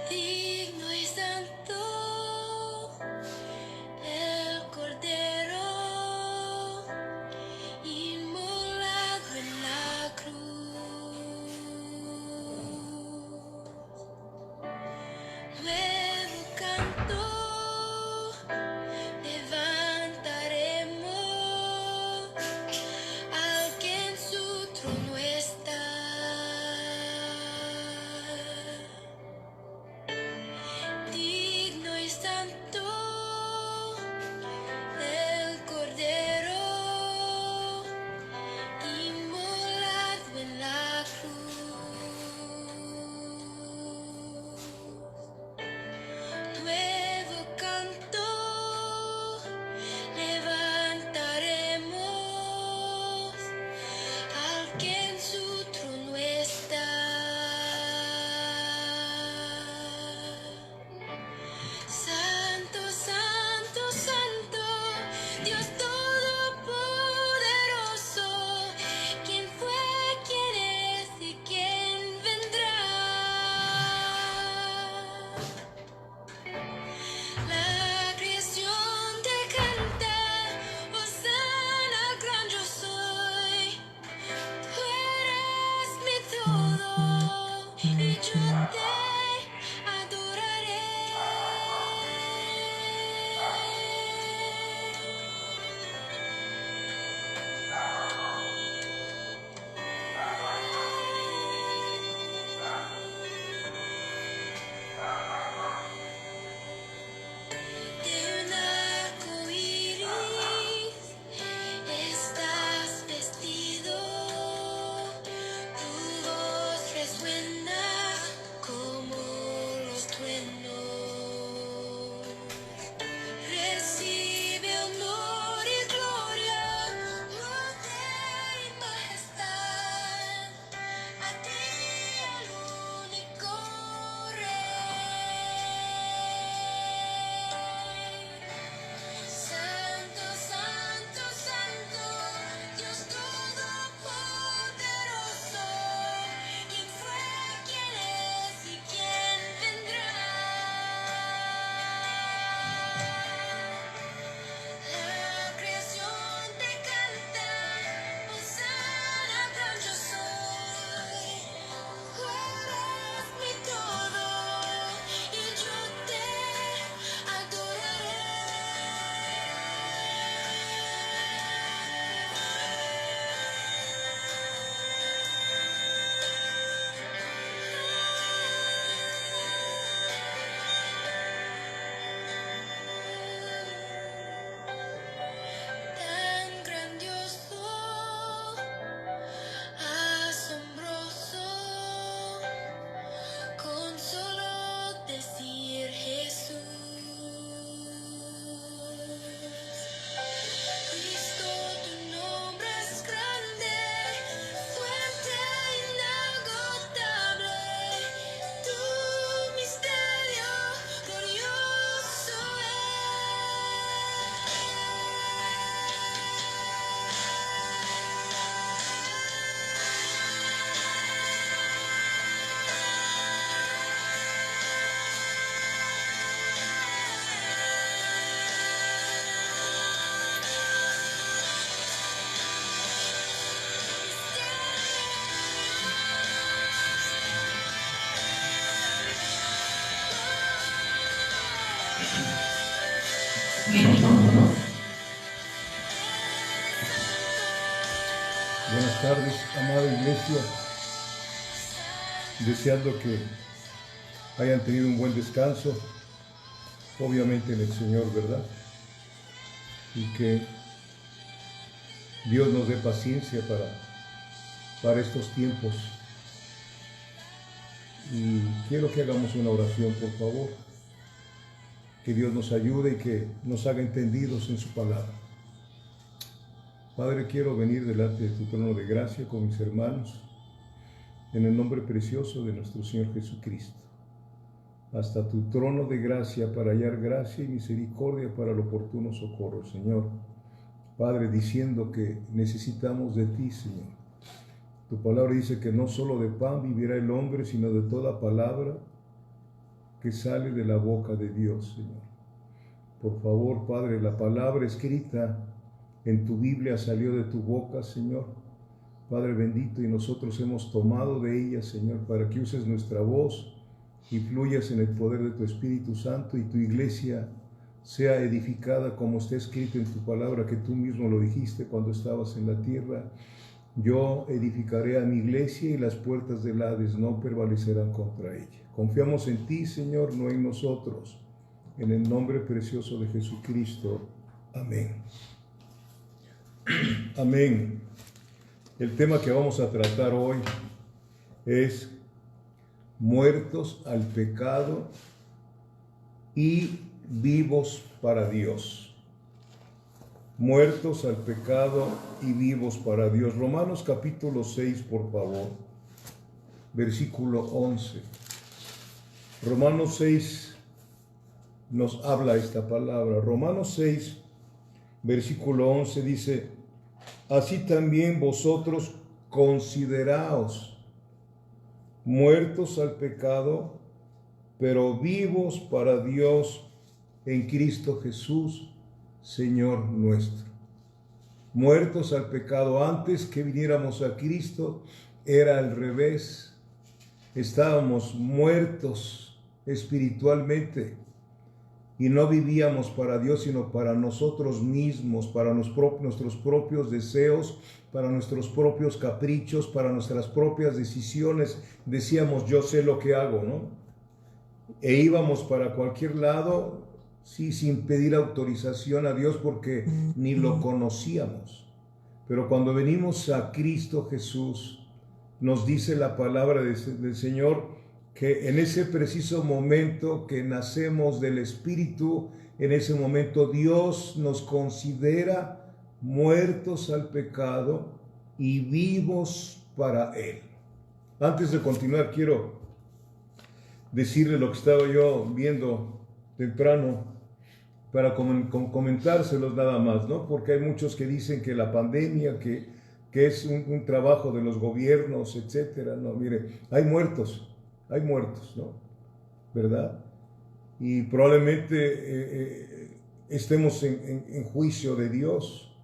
Digno y santo el Cordero inmolado en la cruz. Nuevo canto levantaremos al que en su trono está. Digno y santo el Cordero inmolado en la cruz. Nuevo canto levantaremos al que en su trono está. Santo, santo, santo, Dios todopoderoso, ¿quién fue, quién es y quién vendrá? La creación te canta, Hosana, gran yo soy. Tú eres mi todo y yo te adoraré. De un arco iris estás vestido, tu voz resuena como los truenos. Recibe honor y gloria, poder y majestad, a ti el único Rey. Santo, santo, santo, Dios todopoderoso, ¿quién fue, quién es y quién vendrá? La creación te canta, Hosana, gran yo soy. Tú eres mi todo y yo te adoraré. Tan grandioso, asombroso, con solo decir Jesús. Cristo, tu nombre es grande, fuente inagotable, tu misterio glorioso Buenas tardes, amada iglesia. Deseando que hayan tenido un buen descanso, obviamente en el Señor, ¿verdad? Y que Dios nos dé paciencia para estos tiempos. Y quiero que hagamos una oración, por favor. Que Dios nos ayude y que nos haga entendidos en su palabra. Padre, quiero venir delante de tu trono de gracia con mis hermanos, en el nombre precioso de nuestro Señor Jesucristo. hasta tu trono de gracia para hallar gracia y misericordia para el oportuno socorro, Señor. Padre, diciendo que necesitamos de ti, Señor. Tu palabra dice que no solo de pan vivirá el hombre, sino de toda palabra que sale de la boca de Dios, Señor. Por favor, Padre, la palabra escrita en tu Biblia salió de tu boca, Señor. Padre bendito, y nosotros hemos tomado de ella, Señor, para que uses nuestra voz y fluyas en el poder de tu Espíritu Santo y tu iglesia sea edificada como está escrito en tu palabra, que tú mismo lo dijiste cuando estabas en la tierra. Yo edificaré a mi iglesia y las puertas del Hades no prevalecerán contra ella. Confiamos en ti, Señor, no en nosotros. En el nombre precioso de Jesucristo. Amén. Amén. El tema que vamos a tratar hoy es muertos al pecado y vivos para Dios. Muertos al pecado y vivos para Dios. Romanos capítulo 6, por favor. Versículo 11. Romanos 6 nos habla esta palabra. Romanos 6, versículo 11 dice: así también vosotros consideraos muertos al pecado, pero vivos para Dios en Cristo Jesús, Señor nuestro. Muertos al pecado antes que viniéramos a Cristo, era al revés. Estábamos muertos espiritualmente y no vivíamos para Dios, sino para nosotros mismos, para nuestros propios deseos, para nuestros propios caprichos, para nuestras propias decisiones. Decíamos, yo sé lo que hago, ¿no? E íbamos para cualquier lado, sí, sin pedir autorización a Dios porque ni lo conocíamos. Pero cuando venimos a Cristo Jesús, nos dice la palabra del Señor que en ese preciso momento que nacemos del Espíritu, en ese momento Dios nos considera muertos al pecado y vivos para Él. Antes de continuar, quiero decirle lo que estaba yo viendo temprano para comentárselos nada más, ¿no? Porque hay muchos que dicen que la pandemia, que es un trabajo de los gobiernos, etcétera. No, mire, hay muertos, ¿no? ¿Verdad? Y probablemente estemos en juicio de Dios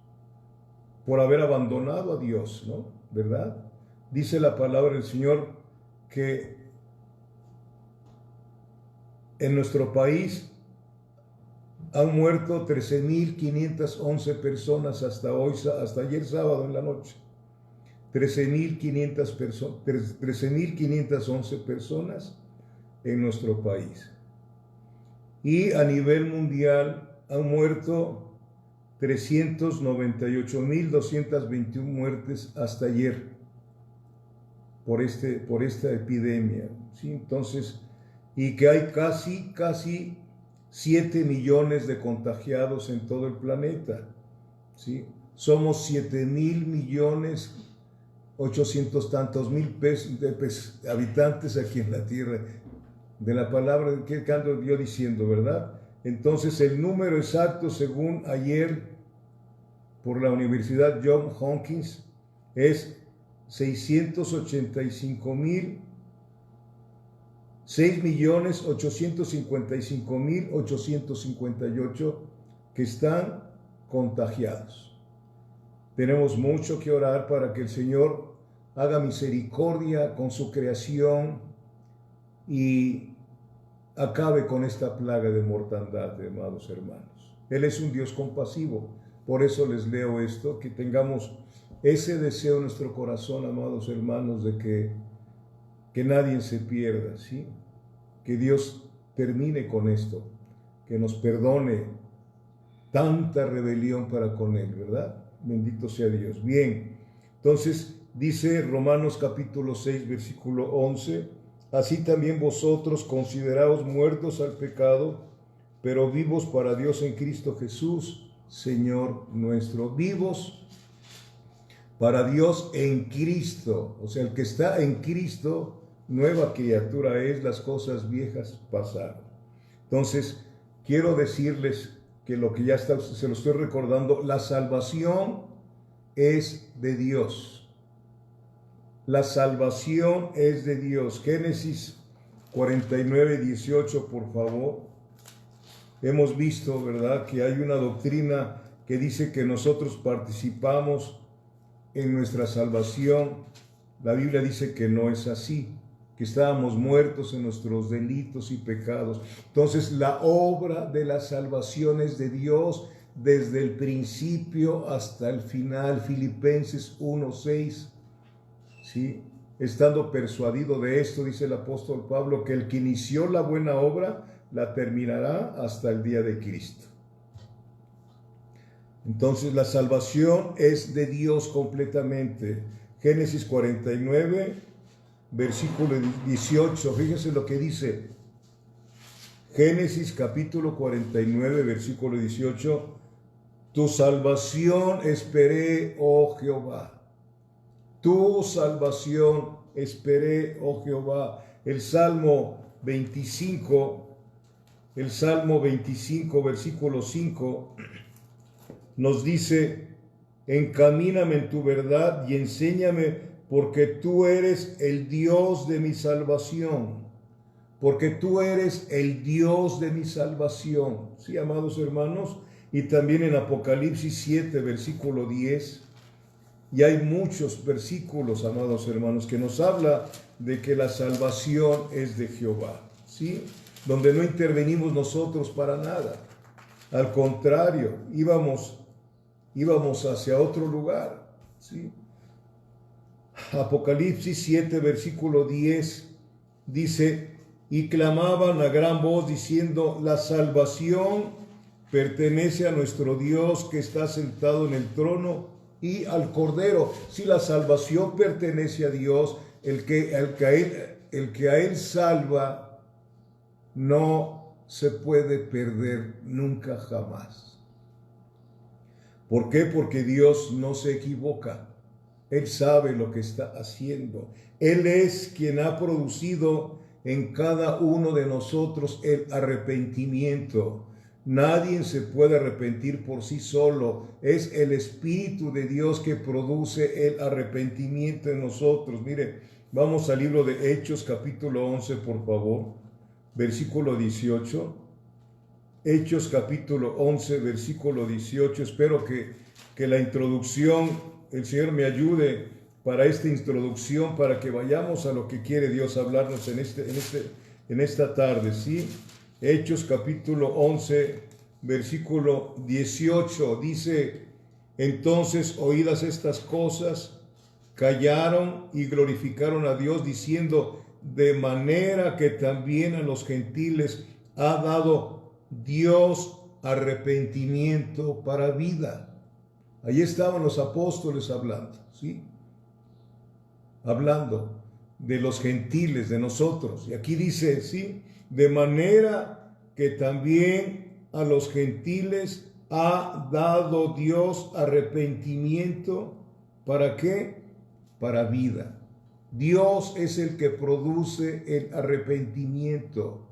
por haber abandonado a Dios, ¿no? ¿Verdad? Dice la palabra del Señor que en nuestro país han muerto 13,511 personas hasta hoy, hasta ayer sábado en la noche. 13,511 personas en nuestro país. Y a nivel mundial han muerto 398,221 muertes hasta ayer por esta epidemia, ¿sí? Entonces, y que hay casi 7 millones de contagiados en todo el planeta, ¿sí? Somos 7,000,000,800 tantos mil habitantes aquí en la tierra, de la palabra que ando yo diciendo, ¿verdad? Entonces el número exacto, según ayer por la Universidad Johns Hopkins, es 6,855,858 que están contagiados. Tenemos mucho que orar para que el Señor haga misericordia con su creación y acabe con esta plaga de mortandad, amados hermanos. Él es un Dios compasivo. Por eso les leo esto, que tengamos ese deseo en nuestro corazón, amados hermanos, de que nadie se pierda, ¿sí? Que Dios termine con esto, que nos perdone tanta rebelión para con Él, ¿verdad? Bendito sea Dios. Bien, entonces dice Romanos capítulo 6, versículo 11, así también vosotros consideraos muertos al pecado, pero vivos para Dios en Cristo Jesús, Señor nuestro. Vivos para Dios en Cristo. O sea, el que está en Cristo nueva criatura es, las cosas viejas pasaron. Entonces, quiero decirles que lo que ya está, se lo estoy recordando, la salvación es de Dios. La salvación es de Dios. Génesis 49, 18, por favor. Hemos visto, ¿verdad?, que hay una doctrina que dice que nosotros participamos en nuestra salvación. La Biblia dice que no es así, que estábamos muertos en nuestros delitos y pecados. Entonces, la obra de la salvación es de Dios desde el principio hasta el final. Filipenses 1:6, ¿sí? Estando persuadido de esto, dice el apóstol Pablo, que el que inició la buena obra la terminará hasta el día de Cristo. Entonces la salvación es de Dios completamente. Génesis 49, versículo 18, fíjense lo que dice. Génesis capítulo 49, versículo 18. Tu salvación esperé, oh Jehová. Tu salvación esperé, oh Jehová. El Salmo 25, versículo 5, nos dice: encamíname en tu verdad y enséñame, porque tú eres el Dios de mi salvación. Porque tú eres el Dios de mi salvación. Sí, amados hermanos. Y también en Apocalipsis 7, versículo 10. Y hay muchos versículos, amados hermanos, que nos habla de que la salvación es de Jehová. ¿Sí? Donde no intervenimos nosotros para nada. Al contrario, íbamos hacia otro lugar, ¿sí? Apocalipsis 7, versículo 10, dice: y clamaban a gran voz diciendo, la salvación pertenece a nuestro Dios que está sentado en el trono y al Cordero. Si la salvación pertenece a Dios, el que a Él salva no se puede perder nunca jamás. ¿Por qué? Porque Dios no se equivoca. Él sabe lo que está haciendo. Él es quien ha producido en cada uno de nosotros el arrepentimiento. Nadie se puede arrepentir por sí solo. Es el Espíritu de Dios que produce el arrepentimiento en nosotros. Mire, vamos al libro de Hechos, capítulo 11, por favor, versículo 18. Hechos capítulo 11, versículo 18. Espero que la introducción, el Señor me ayude para esta introducción, para que vayamos a lo que quiere Dios hablarnos en esta tarde, ¿sí? Hechos capítulo 11, versículo 18, dice: entonces, oídas estas cosas, callaron y glorificaron a Dios, diciendo, de manera que también a los gentiles ha dado Dios arrepentimiento para vida. Ahí estaban los apóstoles hablando, ¿sí? Hablando de los gentiles, de nosotros. Y aquí dice, ¿sí? De manera que también a los gentiles ha dado Dios arrepentimiento. ¿Para qué? Para vida. Dios es el que produce el arrepentimiento.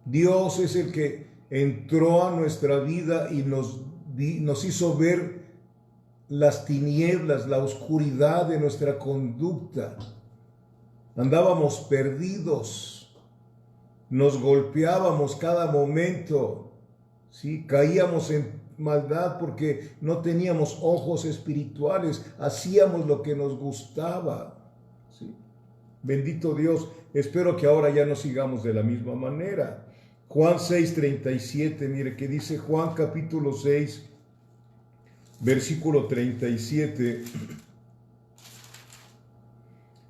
Dios es el que entró a nuestra vida y nos hizo ver las tinieblas, la oscuridad de nuestra conducta. Andábamos perdidos, nos golpeábamos cada momento, ¿sí? Caíamos en maldad porque no teníamos ojos espirituales, hacíamos lo que nos gustaba, ¿sí? Bendito Dios, espero que ahora ya no sigamos de la misma manera. Juan 6:37, mire que dice Juan capítulo 6, versículo 37.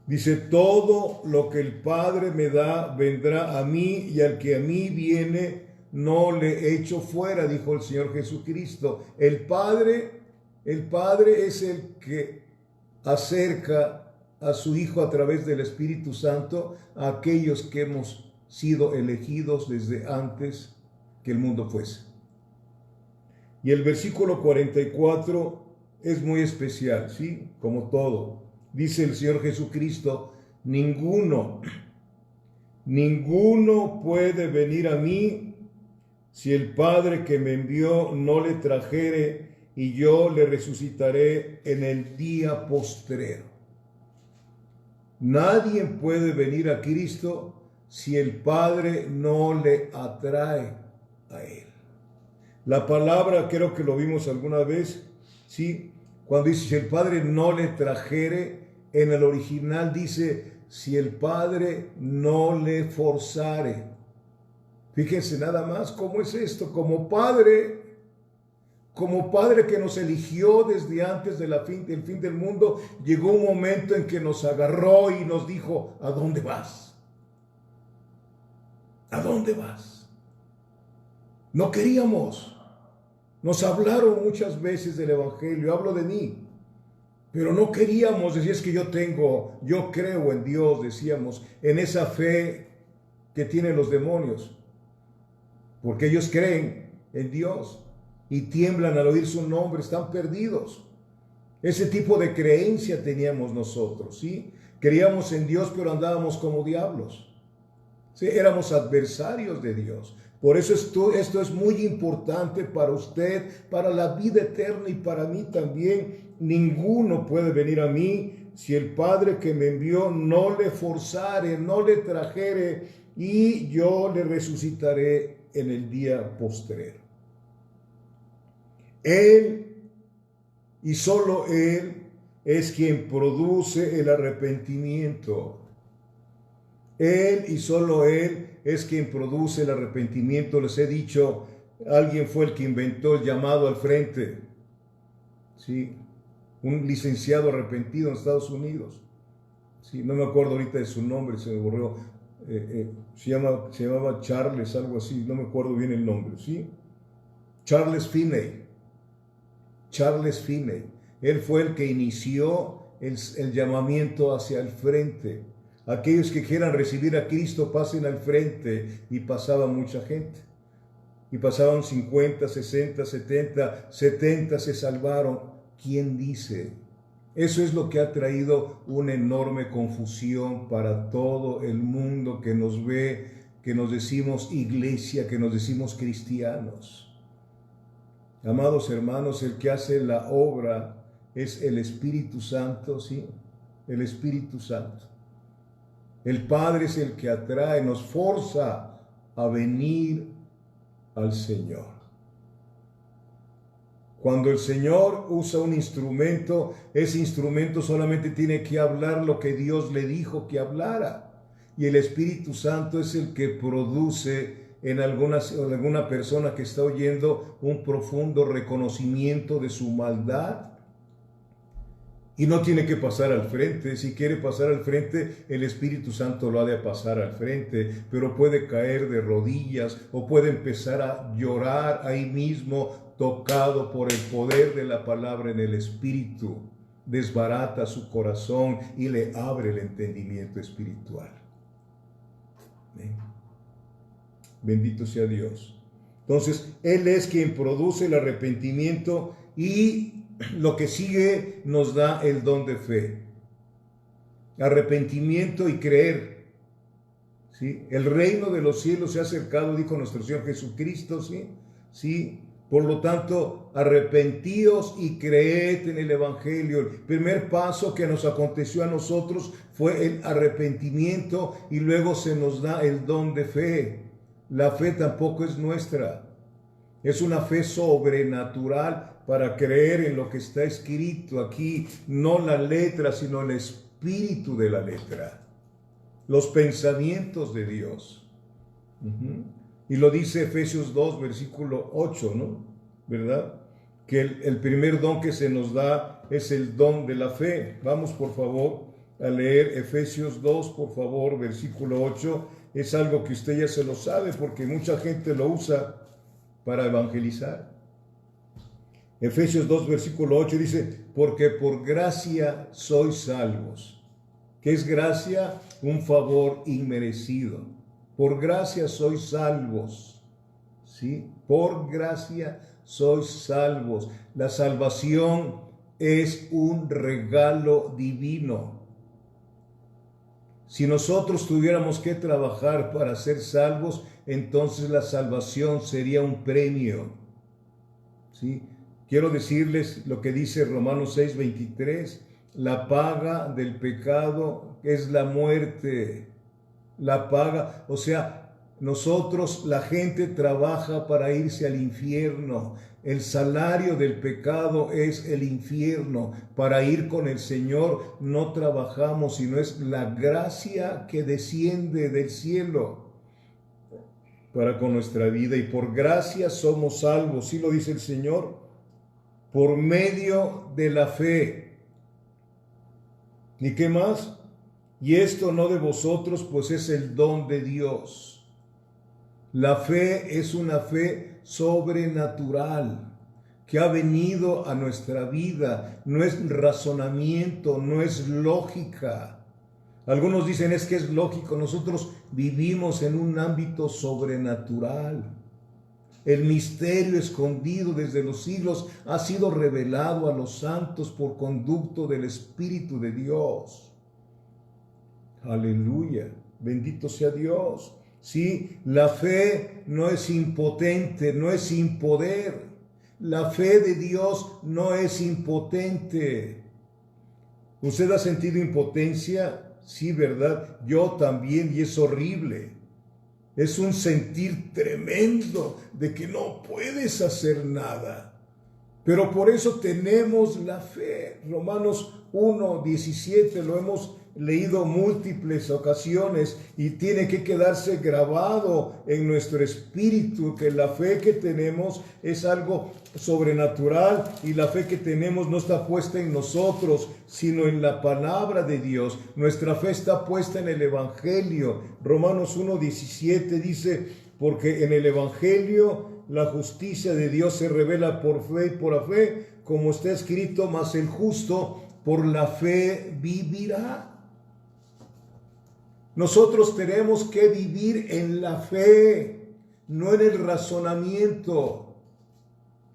Dice, todo lo que el Padre me da vendrá a mí, y al que a mí viene no le echo fuera, dijo el Señor Jesucristo. El Padre es el que acerca a su Hijo a través del Espíritu Santo a aquellos que hemos sido elegidos desde antes que el mundo fuese. Y el versículo 44 es muy especial, ¿sí? Como todo. Dice el Señor Jesucristo, ninguno puede venir a mí si el Padre que me envió no le trajere, y yo le resucitaré en el día postrero. Nadie puede venir a Cristo si el Padre no le atrae a Él. La palabra, creo que lo vimos alguna vez, ¿sí? Cuando dice, si el Padre no le trajere, en el original dice, si el Padre no le forzare. Fíjense nada más cómo es esto, como Padre que nos eligió desde antes del fin del mundo, llegó un momento en que nos agarró y nos dijo, ¿a dónde vas? ¿A dónde vas? No queríamos. Nos hablaron muchas veces del Evangelio, hablo de mí, pero no queríamos. Decir, es que yo creo en Dios, decíamos, en esa fe que tienen los demonios, porque ellos creen en Dios y tiemblan al oír su nombre, están perdidos. Ese tipo de creencia teníamos nosotros, ¿sí? Creíamos en Dios, pero andábamos como diablos. ¿Sí? Éramos adversarios de Dios. Por eso esto es muy importante para usted, para la vida eterna y para mí también. Ninguno puede venir a mí si el Padre que me envió no le forzare, no le trajere, y yo le resucitaré en el día postrero. Él y solo Él es quien produce el arrepentimiento. Él y solo Él es quien produce el arrepentimiento. Les he dicho, alguien fue el que inventó el llamado al frente. ¿Sí? Un licenciado arrepentido en Estados Unidos. ¿Sí? No me acuerdo ahorita de su nombre, se me borró. Se llamaba Charles, algo así, no me acuerdo bien el nombre. ¿Sí? Charles Finney. Él fue el que inició el llamamiento hacia el frente. Aquellos que quieran recibir a Cristo, pasen al frente. Y pasaba mucha gente. Y pasaban 50, 60, 70 se salvaron. ¿Quién dice? Eso es lo que ha traído una enorme confusión para todo el mundo que nos ve, que nos decimos iglesia, que nos decimos cristianos. Amados hermanos, el que hace la obra es el Espíritu Santo, ¿sí? El Espíritu Santo. El Padre es el que atrae, nos forza a venir al Señor. Cuando el Señor usa un instrumento, ese instrumento solamente tiene que hablar lo que Dios le dijo que hablara. Y el Espíritu Santo es el que produce en alguna persona que está oyendo un profundo reconocimiento de su maldad. Y no tiene que pasar al frente. Si quiere pasar al frente, el Espíritu Santo lo ha de pasar al frente, pero puede caer de rodillas o puede empezar a llorar ahí mismo, tocado por el poder de la palabra en el Espíritu. Desbarata su corazón y le abre el entendimiento espiritual. ¿Ven? Bendito sea Dios. Entonces, Él es quien produce el arrepentimiento y lo que sigue nos da el don de fe. Arrepentimiento y creer. ¿Sí? El reino de los cielos se ha acercado, dijo nuestro Señor Jesucristo. ¿Sí? ¿Sí? Por lo tanto, arrepentíos y creed en el Evangelio. El primer paso que nos aconteció a nosotros fue el arrepentimiento y luego se nos da el don de fe. La fe tampoco es nuestra. Es una fe sobrenatural para creer en lo que está escrito aquí. No la letra, sino el espíritu de la letra. Los pensamientos de Dios. Y lo dice Efesios 2, versículo 8, ¿no? ¿Verdad? Que el primer don que se nos da es el don de la fe. Vamos, por favor, a leer Efesios 2, por favor, versículo 8. Es algo que usted ya se lo sabe porque mucha gente lo usa para evangelizar. Efesios 2, versículo 8 dice, porque por gracia sois salvos. ¿Qué es gracia? Un favor inmerecido. Por gracia sois salvos. ¿Sí? Por gracia sois salvos. La salvación es un regalo divino. Si nosotros tuviéramos que trabajar para ser salvos, entonces la salvación sería un premio. ¿Sí? Quiero decirles lo que dice Romanos 6:23. La paga del pecado es la muerte. La paga, o sea, nosotros, la gente trabaja para irse al infierno. El salario del pecado es el infierno. Para ir con el Señor no trabajamos, sino es la gracia que desciende del cielo para con nuestra vida. Y por gracia somos salvos, ¿sí lo dice el Señor? Por medio de la fe. ¿Y qué más? Y esto no de vosotros, pues es el don de Dios. La fe es una fe sobrenatural que ha venido a nuestra vida. No es razonamiento, no es lógica. Algunos dicen es que es lógico. Nosotros vivimos en un ámbito sobrenatural. El misterio escondido desde los siglos ha sido revelado a los santos por conducto del Espíritu de Dios. Aleluya, bendito sea Dios. Sí, la fe no es impotente, no es sin poder. La fe de Dios no es impotente. ¿Usted ha sentido impotencia? Sí, ¿verdad? Yo también, y es horrible. Es un sentir tremendo de que no puedes hacer nada. Pero por eso tenemos la fe. Romanos 1:17 lo hemos leído múltiples ocasiones y tiene que quedarse grabado en nuestro espíritu que la fe que tenemos es algo sobrenatural y la fe que tenemos no está puesta en nosotros, sino en la palabra de Dios. Nuestra fe está puesta en el Evangelio. Romanos 1:17 dice, porque en el Evangelio la justicia de Dios se revela por fe y por la fe, como está escrito, mas el justo por la fe vivirá. Nosotros tenemos que vivir en la fe, no en el razonamiento.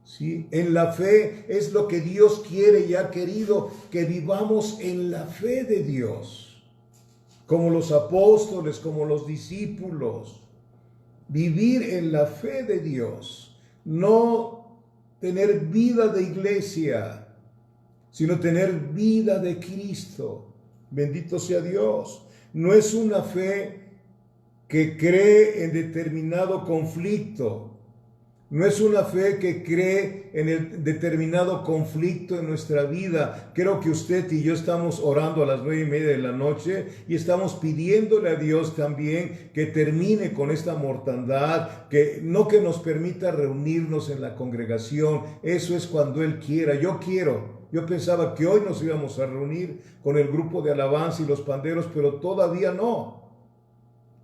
¿Sí? En la fe es lo que Dios quiere y ha querido, que vivamos en la fe de Dios, como los apóstoles, como los discípulos. Vivir en la fe de Dios, no tener vida de iglesia, sino tener vida de Cristo. Bendito sea Dios. No es una fe que cree en determinado conflicto. No es una fe que cree en el determinado conflicto en nuestra vida. Creo que usted y yo estamos orando a las 9:30 de la noche y estamos pidiéndole a Dios también que termine con esta mortandad, que nos permita reunirnos en la congregación. Eso es cuando Él quiera. Yo pensaba que hoy nos íbamos a reunir con el grupo de alabanza y los panderos, pero todavía no.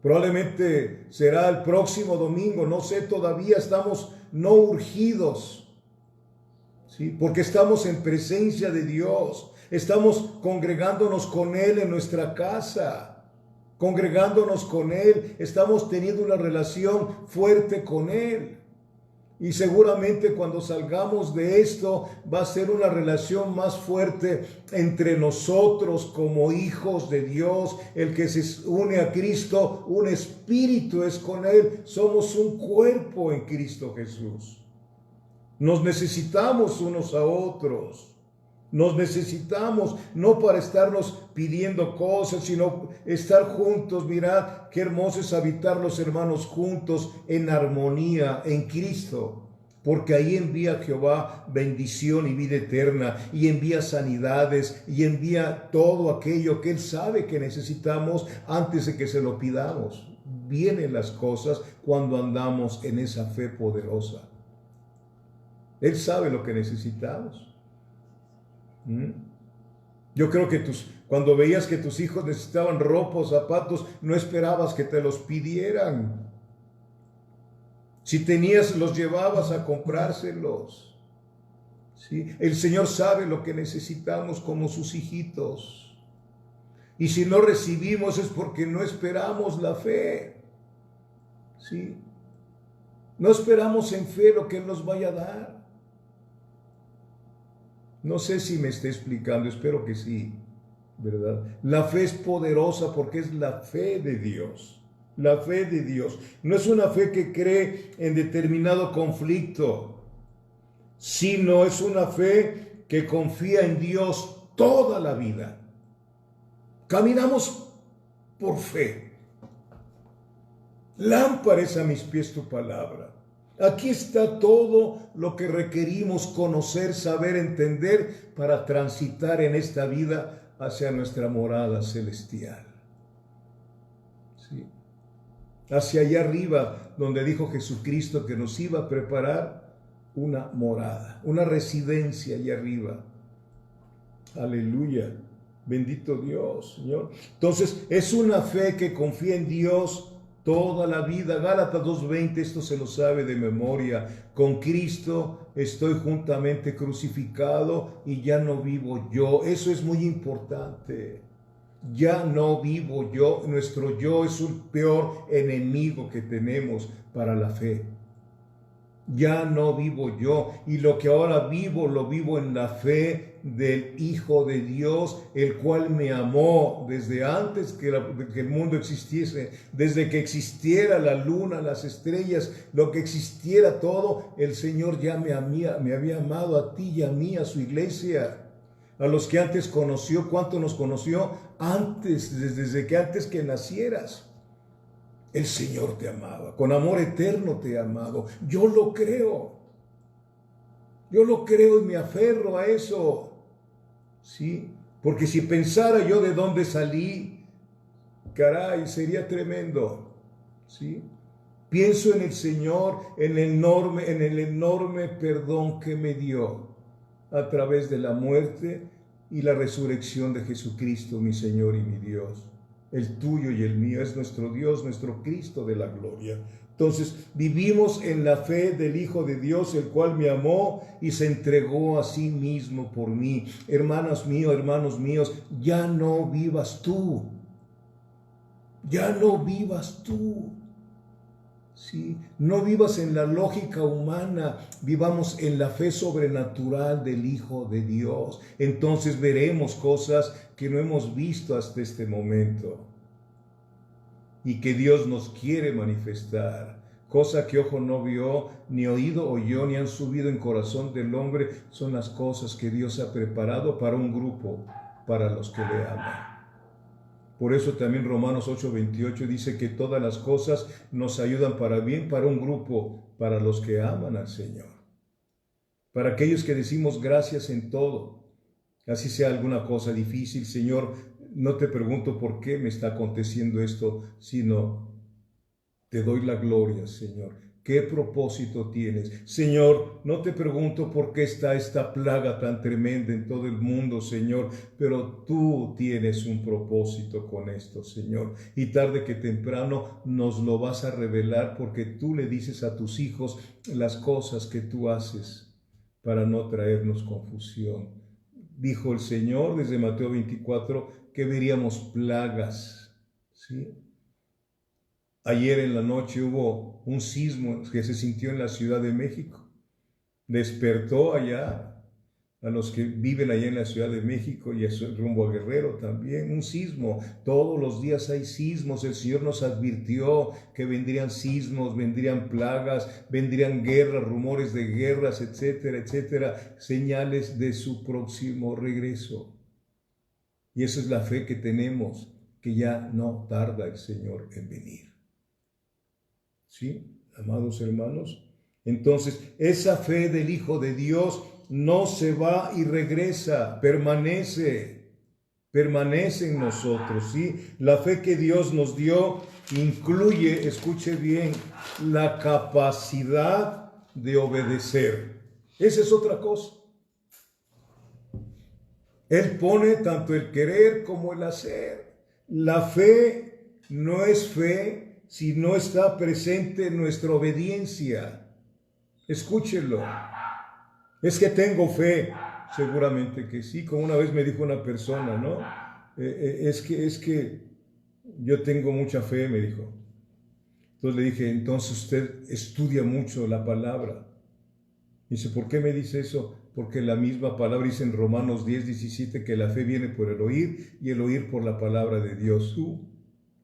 Probablemente será el próximo domingo, no sé, todavía estamos no urgidos, ¿sí? Porque estamos en presencia de Dios, estamos congregándonos con Él en nuestra casa, congregándonos con Él, estamos teniendo una relación fuerte con Él. Y seguramente cuando salgamos de esto va a ser una relación más fuerte entre nosotros como hijos de Dios. El que se une a Cristo, un espíritu es con Él. Somos un cuerpo en Cristo Jesús. Nos necesitamos unos a otros. Nos necesitamos, no para estarnos pidiendo cosas, sino estar juntos. Mirad qué hermoso es habitar los hermanos juntos en armonía en Cristo, porque ahí envía Jehová bendición y vida eterna, y envía sanidades, y envía todo aquello que Él sabe que necesitamos antes de que se lo pidamos. Vienen las cosas cuando andamos en esa fe poderosa. Él sabe lo que necesitamos. Yo creo que cuando veías que tus hijos necesitaban ropa o zapatos, no esperabas que te los pidieran. Si tenías, los llevabas a comprárselos. ¿Sí? El Señor sabe lo que necesitamos como sus hijitos. Y si no recibimos es porque no esperamos la fe. ¿Sí? No esperamos en fe lo que Él nos vaya a dar. No sé si me esté explicando, espero que sí. ¿verdad? La fe es poderosa porque es la fe de Dios. La fe de Dios. No es una fe que cree en determinado conflicto, sino es una fe que confía en Dios toda la vida. Caminamos por fe. Lámpara es a mis pies tu palabra. Aquí está todo lo que requerimos conocer, saber, entender para transitar en esta vida hacia nuestra morada celestial. Sí. Hacia allá arriba, donde dijo Jesucristo que nos iba a preparar una morada, una residencia allá arriba. Aleluya. Bendito Dios, Señor. Entonces, es una fe que confía en Dios toda la vida. Gálatas 2:20, esto se lo sabe de memoria. Con Cristo estoy juntamente crucificado y ya no vivo yo. Eso es muy importante. Ya no vivo yo. Nuestro yo es un peor enemigo que tenemos para la fe. Ya no vivo yo, y lo que ahora vivo, lo vivo en la fe del Hijo de Dios, el cual me amó desde antes que el mundo existiese, desde que existiera la luna, las estrellas, lo que existiera todo, el Señor ya me había amado a ti y a mí, a su iglesia, a los que antes conoció. ¿Cuánto nos conoció? Antes, desde que antes que nacieras. El Señor te amaba, con amor eterno te ha amado. Yo lo creo y me aferro a eso. Sí, porque si pensara yo de dónde salí, caray, sería tremendo. Sí, pienso en el Señor, en el enorme perdón que me dio a través de la muerte y la resurrección de Jesucristo, mi Señor y mi Dios. El tuyo y el mío es nuestro Dios, nuestro Cristo de la gloria. Entonces, vivimos en la fe del Hijo de Dios, el cual me amó y se entregó a sí mismo por mí. Hermanos míos, ya no vivas tú. Ya no vivas tú. Sí, no vivas en la lógica humana, vivamos en la fe sobrenatural del Hijo de Dios. Entonces veremos cosas que no hemos visto hasta este momento y que Dios nos quiere manifestar. Cosa que ojo no vio, ni oído oyó, ni han subido en corazón del hombre, son las cosas que Dios ha preparado para un grupo, para los que le aman. Por eso también Romanos 8:28 dice que todas las cosas nos ayudan para bien, para un grupo, para los que aman al Señor. Para aquellos que decimos gracias en todo. Así sea alguna cosa difícil, Señor, no te pregunto por qué me está aconteciendo esto, sino te doy la gloria, Señor. ¿Qué propósito tienes? Señor, no te pregunto por qué está esta plaga tan tremenda en todo el mundo, Señor, pero tú tienes un propósito con esto, Señor. Y tarde que temprano nos lo vas a revelar porque tú le dices a tus hijos las cosas que tú haces para no traernos confusión. Dijo el Señor desde Mateo 24 que veríamos plagas, ¿sí? Ayer en la noche hubo un sismo que se sintió en la Ciudad de México. Despertó allá a los que viven allá en la Ciudad de México y rumbo a Guerrero también. Un sismo. Todos los días hay sismos. El Señor nos advirtió que vendrían sismos, vendrían plagas, vendrían guerras, rumores de guerras, etcétera, etcétera. Señales de su próximo regreso. Y esa es la fe que tenemos, que ya no tarda el Señor en venir. ¿Sí, amados hermanos? Entonces, esa fe del Hijo de Dios no se va y regresa, permanece en nosotros, ¿sí? La fe que Dios nos dio incluye, escuche bien, la capacidad de obedecer. Esa es otra cosa. Él pone tanto el querer como el hacer. La fe no es fe si no está presente nuestra obediencia. Escúchelo. Es que tengo fe. Seguramente que sí. Como una vez me dijo una persona, ¿no? Es que yo tengo mucha fe, me dijo. Entonces le dije, entonces usted estudia mucho la palabra. Dice, ¿por qué me dice eso? porque la misma palabra dice en Romanos 10:17 que la fe viene por el oír y el oír por la palabra de Dios.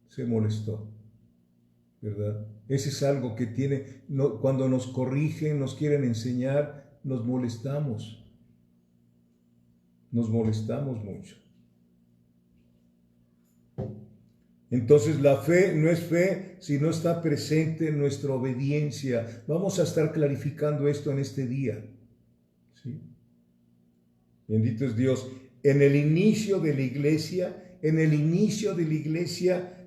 Se molestó, ¿verdad? Ese es algo que tiene, cuando nos corrigen, nos quieren enseñar, nos molestamos mucho. Entonces la fe no es fe si no está presente en nuestra obediencia. Vamos a estar clarificando esto en este día. ¿Sí? Bendito es Dios. En el inicio de la iglesia,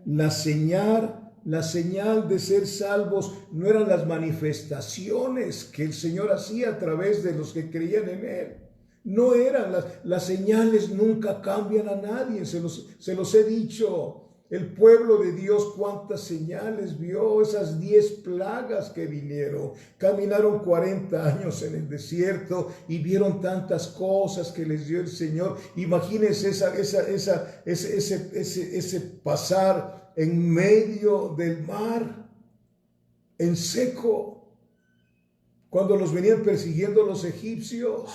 la señal de ser salvos no eran las manifestaciones que el Señor hacía a través de los que creían en Él. No eran las señales, nunca cambian a nadie, se los he dicho. El pueblo de Dios, cuántas señales vio, esas 10 plagas que vinieron. Caminaron 40 años en el desierto y vieron tantas cosas que les dio el Señor. Imagínense ese pasar en medio del mar, en seco, cuando los venían persiguiendo los egipcios.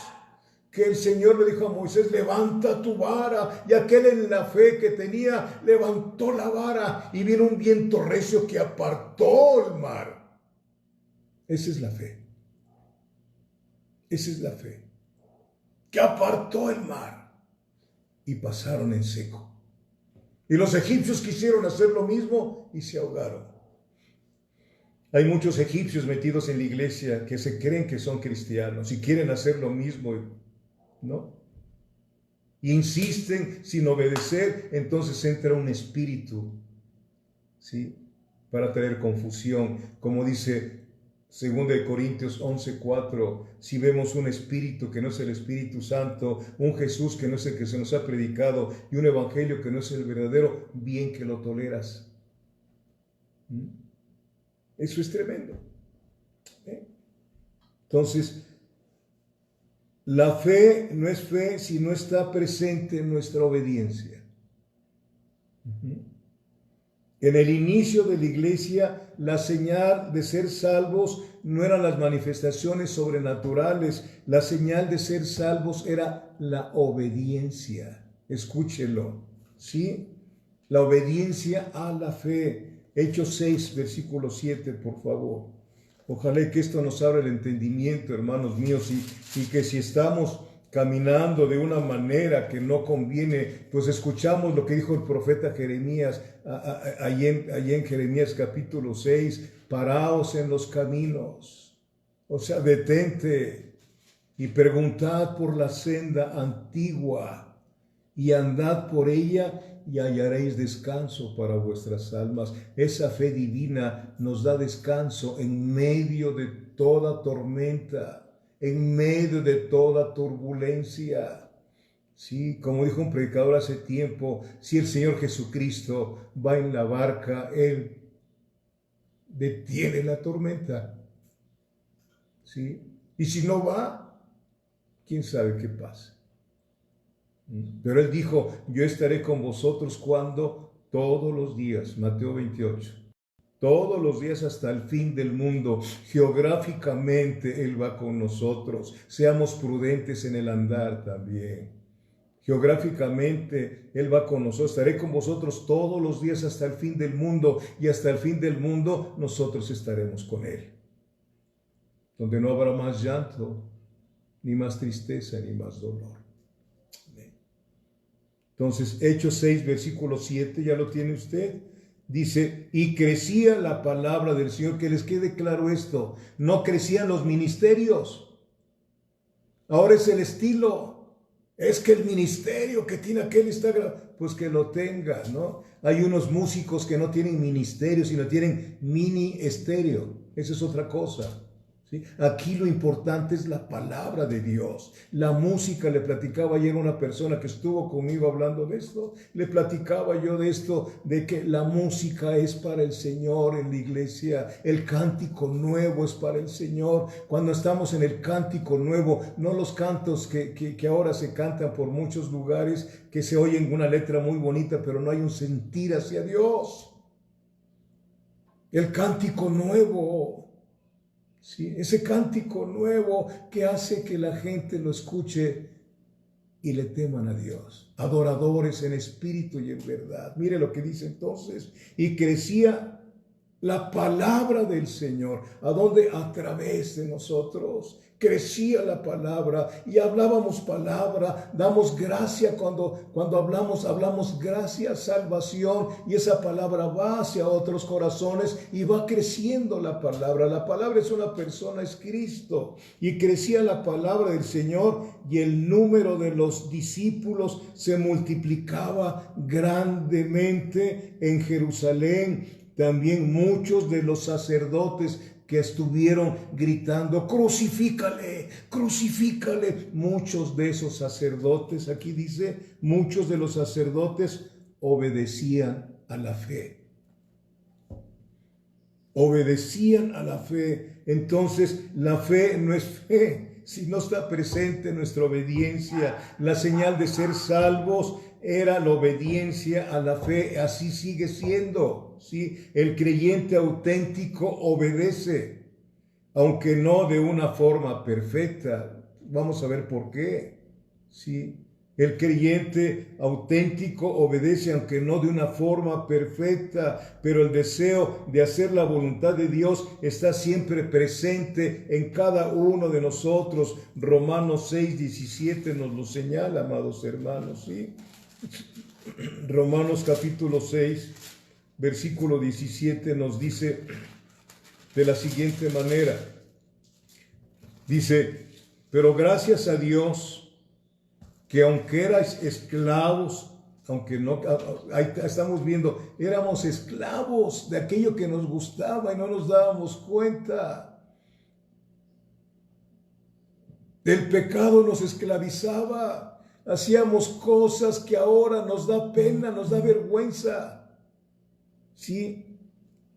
Que el Señor le dijo a Moisés, levanta tu vara, y aquel en la fe que tenía, levantó la vara, y vino un viento recio que apartó el mar. Esa es la fe. Esa es la fe. Que apartó el mar, y pasaron en seco. Y los egipcios quisieron hacer lo mismo, y se ahogaron. Hay muchos egipcios metidos en la iglesia que se creen que son cristianos, y quieren hacer lo mismo, ¿no? Insisten sin obedecer, entonces entra un espíritu, ¿sí? Para traer confusión, como dice 2 Corintios 11:4, si vemos un espíritu que no es el Espíritu Santo, un Jesús que no es el que se nos ha predicado y un evangelio que no es el verdadero, bien que lo toleras. Eso es tremendo. Entonces, la fe no es fe si no está presente en nuestra obediencia. En el inicio de la iglesia, la señal de ser salvos no eran las manifestaciones sobrenaturales. La señal de ser salvos era la obediencia. Escúchelo, ¿sí? La obediencia a la fe. Hechos 6, versículo 7, por favor. Ojalá que esto nos abra el entendimiento, hermanos míos, y que si estamos caminando de una manera que no conviene, pues escuchamos lo que dijo el profeta Jeremías, allí en Jeremías capítulo 6, paraos en los caminos, o sea, detente y preguntad por la senda antigua y andad por ella y hallaréis descanso para vuestras almas. Esa fe divina nos da descanso en medio de toda tormenta, en medio de toda turbulencia. Sí, como dijo un predicador hace tiempo, si el Señor Jesucristo va en la barca, Él detiene la tormenta. ¿Sí? Y si no va, quién sabe qué pasa. Pero Él dijo, yo estaré con vosotros cuando todos los días, Mateo 28, todos los días hasta el fin del mundo. Geográficamente Él va con nosotros. Seamos prudentes en el andar también. Geográficamente Él va con nosotros. Estaré con vosotros todos los días hasta el fin del mundo, y hasta el fin del mundo nosotros estaremos con Él. Donde no habrá más llanto, ni más tristeza, ni más dolor. Entonces, Hechos 6, versículo 7, ya lo tiene usted. Dice, y crecía la palabra del Señor. Que les quede claro esto, no crecían los ministerios. Ahora es el estilo. Es que el ministerio que tiene aquel está, pues que lo tenga, ¿no? Hay unos músicos que no tienen ministerio, sino tienen mini estéreo. Esa es otra cosa. ¿Sí? Aquí lo importante es la palabra de Dios. La música, le platicaba ayer a una persona que estuvo conmigo hablando de esto, le platicaba yo de esto, de que la música es para el Señor en la iglesia, el cántico nuevo es para el Señor. Cuando estamos en el cántico nuevo, no los cantos que ahora se cantan por muchos lugares, que se oyen una letra muy bonita, pero no hay un sentir hacia Dios. El cántico nuevo, ¿sí? Ese cántico nuevo que hace que la gente lo escuche y le teman a Dios. Adoradores en espíritu y en verdad. Mire lo que dice entonces. Y crecía la palabra del Señor. ¿A dónde? A través de nosotros. Crecía la palabra y hablábamos palabra, damos gracia cuando hablamos gracia, salvación, y esa palabra va hacia otros corazones y va creciendo la palabra. La palabra es una persona, es Cristo, y crecía la palabra del Señor y el número de los discípulos se multiplicaba grandemente en Jerusalén. También muchos de los sacerdotes que estuvieron gritando, crucifícale, crucifícale. Muchos de esos sacerdotes, aquí dice, muchos de los sacerdotes obedecían a la fe. Obedecían a la fe. Entonces, la fe no es fe si no está presente nuestra obediencia. La señal de ser salvos era la obediencia a la fe, así sigue siendo, ¿sí? El creyente auténtico obedece, aunque no de una forma perfecta. Vamos a ver por qué, ¿sí? El creyente auténtico obedece, aunque no de una forma perfecta, pero el deseo de hacer la voluntad de Dios está siempre presente en cada uno de nosotros. Romanos 6:17 nos lo señala, amados hermanos, ¿sí? Romanos capítulo 6, versículo 17 nos dice de la siguiente manera. Dice, pero gracias a Dios que aunque erais esclavos, aunque no, ahí estamos viendo, éramos esclavos de aquello que nos gustaba y no nos dábamos cuenta. El pecado nos esclavizaba. Hacíamos cosas que ahora nos da pena, nos da vergüenza. Sí,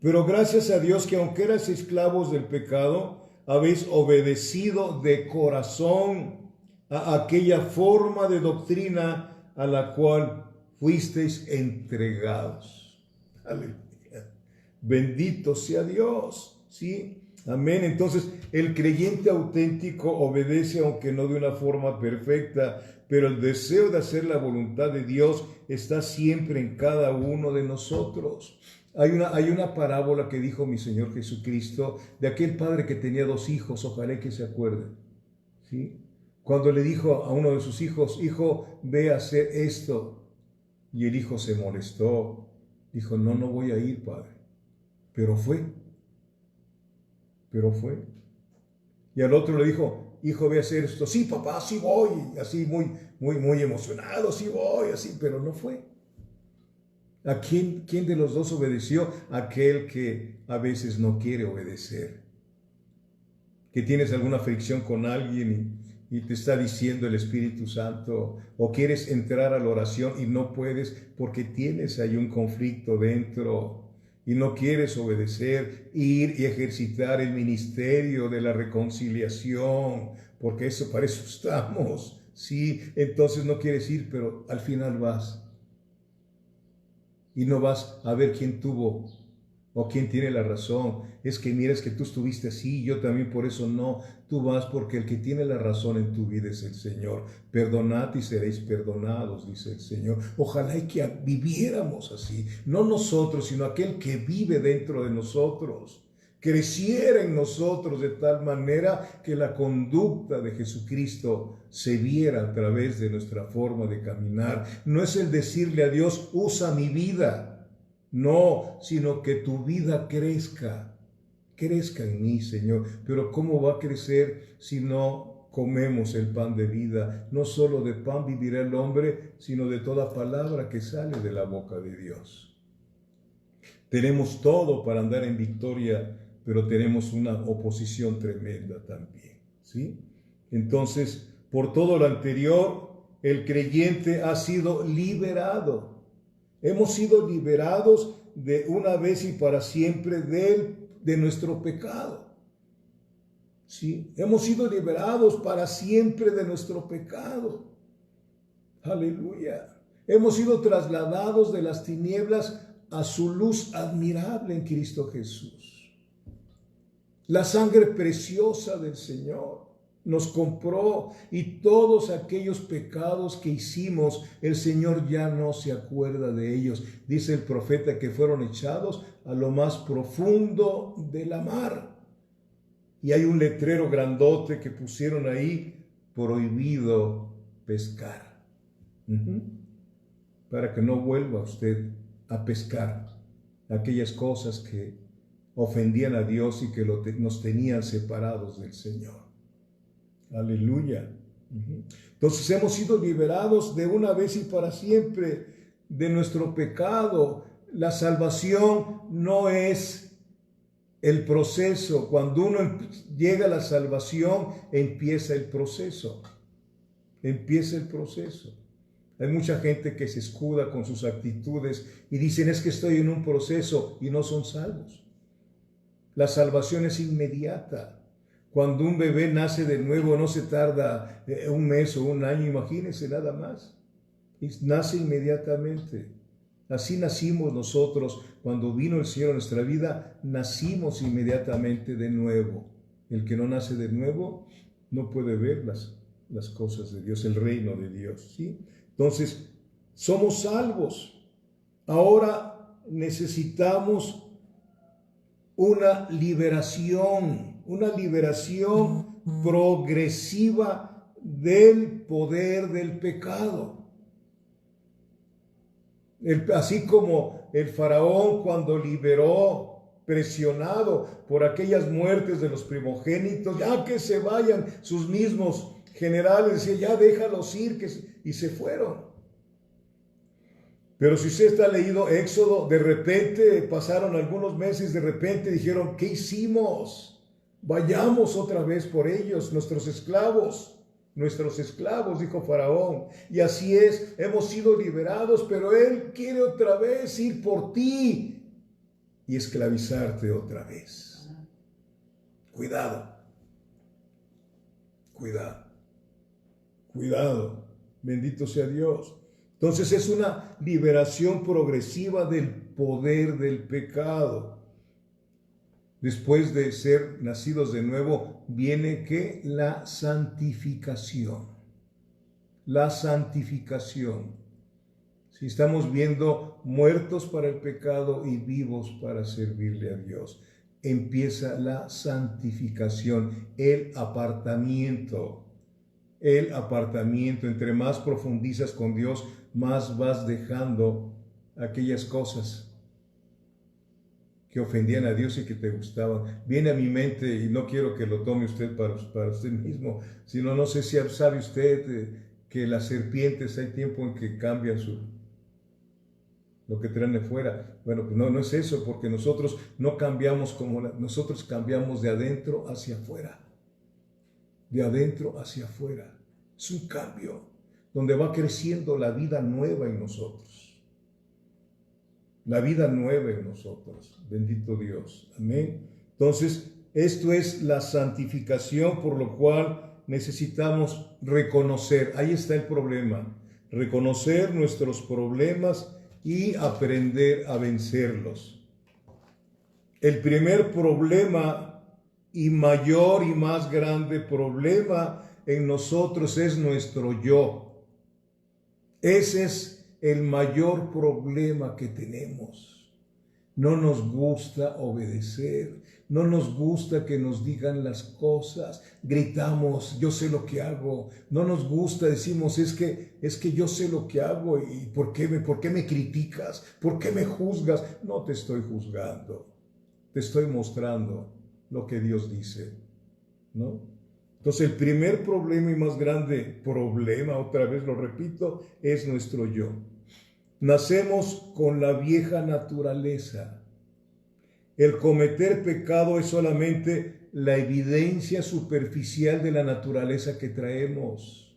pero gracias a Dios que aunque erais esclavos del pecado, habéis obedecido de corazón a aquella forma de doctrina a la cual fuisteis entregados. Aleluya. Bendito sea Dios. Sí. Amén. Entonces, el creyente auténtico obedece, aunque no de una forma perfecta, pero el deseo de hacer la voluntad de Dios está siempre en cada uno de nosotros. Hay una parábola que dijo mi Señor Jesucristo de aquel padre que tenía 2 hijos, ojalá que se acuerden, ¿sí? Cuando le dijo a uno de sus hijos, hijo, ve a hacer esto, y el hijo se molestó, dijo, no voy a ir, padre, pero fue. Y al otro le dijo, hijo, ve a hacer esto. Sí, papá, sí voy. Así muy emocionado, sí voy, así, pero no fue. ¿A quién de los dos obedeció? Aquel que a veces no quiere obedecer. Que tienes alguna fricción con alguien y te está diciendo el Espíritu Santo, o quieres entrar a la oración y no puedes porque tienes ahí un conflicto dentro. Y no quieres obedecer, ir y ejercitar el ministerio de la reconciliación, porque eso, para eso estamos, ¿sí? Entonces no quieres ir, pero al final vas. Y no vas a ver quién tuvo o quién tiene la razón. Es que mira, es que tú estuviste así, yo también, por eso no. Tú vas porque el que tiene la razón en tu vida es el Señor. Perdonad y seréis perdonados, dice el Señor. Ojalá y que viviéramos así. No nosotros, sino aquel que vive dentro de nosotros. Creciera en nosotros de tal manera que la conducta de Jesucristo se viera a través de nuestra forma de caminar. No es el decirle a Dios, usa mi vida. No, sino que tu vida crezca en mí, Señor. Pero ¿cómo va a crecer si no comemos el pan de vida? No solo de pan vivirá el hombre, sino de toda palabra que sale de la boca de Dios. Tenemos todo para andar en victoria, pero tenemos una oposición tremenda también, ¿sí? Entonces, por todo lo anterior, el creyente ha sido liberado. Hemos sido liberados de una vez y para siempre de nuestro pecado. ¿Sí? Hemos sido liberados para siempre de nuestro pecado. Aleluya. Hemos sido trasladados de las tinieblas a su luz admirable en Cristo Jesús. La sangre preciosa del Señor nos compró, y todos aquellos pecados que hicimos, el Señor ya no se acuerda de ellos. Dice el profeta que fueron echados a lo más profundo de la mar. Y hay un letrero grandote que pusieron ahí: prohibido pescar. Para que no vuelva usted a pescar aquellas cosas que ofendían a Dios y que nos tenían separados del Señor. Aleluya. Entonces hemos sido liberados de una vez y para siempre de nuestro pecado. La salvación no es el proceso. Cuando uno llega a la salvación, empieza el proceso. Empieza el proceso. Hay mucha gente que se escuda con sus actitudes y dicen: es que estoy en un proceso, y no son salvos. La salvación es inmediata. Cuando un bebé nace de nuevo, no se tarda un mes o un año, imagínense nada más. Nace inmediatamente. Así nacimos nosotros. Cuando vino el Señor a nuestra vida, nacimos inmediatamente de nuevo. El que no nace de nuevo no puede ver las cosas de Dios, el reino de Dios, ¿sí? Entonces, somos salvos. Ahora necesitamos una liberación progresiva del poder del pecado. Así como el faraón, cuando liberó, presionado por aquellas muertes de los primogénitos, ya que se vayan, sus mismos generales decían: ya déjalos ir, y se fueron. Pero si usted está leído Éxodo, de repente pasaron algunos meses, de repente dijeron: ¿qué hicimos? Vayamos otra vez por ellos, nuestros esclavos, dijo Faraón. Y así es, hemos sido liberados, pero él quiere otra vez ir por ti y esclavizarte otra vez. Cuidado, bendito sea Dios. Entonces es una liberación progresiva del poder del pecado. Después de ser nacidos de nuevo, viene ¿qué? La santificación. La santificación. Si estamos viendo muertos para el pecado y vivos para servirle a Dios, empieza la santificación, el apartamiento. Entre más profundizas con Dios, más vas dejando aquellas cosas que ofendían a Dios y que te gustaban. Viene a mi mente, y no quiero que lo tome usted para usted mismo, sino no sé si sabe usted que las serpientes hay tiempo en que cambian lo que traen de fuera. Bueno, pues no es eso, porque nosotros no cambiamos nosotros cambiamos de adentro hacia afuera. De adentro hacia afuera. Es un cambio donde va creciendo la vida nueva en nosotros. La vida nueva en nosotros. Bendito Dios. Amén. Entonces, esto es la santificación, por lo cual necesitamos reconocer. Ahí está el problema. Reconocer nuestros problemas y aprender a vencerlos. El primer problema y mayor y más grande problema en nosotros es nuestro yo. Ese es el mayor problema que tenemos. No nos gusta obedecer, no nos gusta que nos digan las cosas, gritamos: yo sé lo que hago. No nos gusta, decimos: es que yo sé lo que hago, y ¿por qué me criticas? ¿Por qué me juzgas? No te estoy juzgando, te estoy mostrando lo que Dios dice, ¿no? Entonces el primer problema y más grande problema, otra vez lo repito, es nuestro yo. Nacemos con la vieja naturaleza. El cometer pecado es solamente la evidencia superficial de la naturaleza que traemos.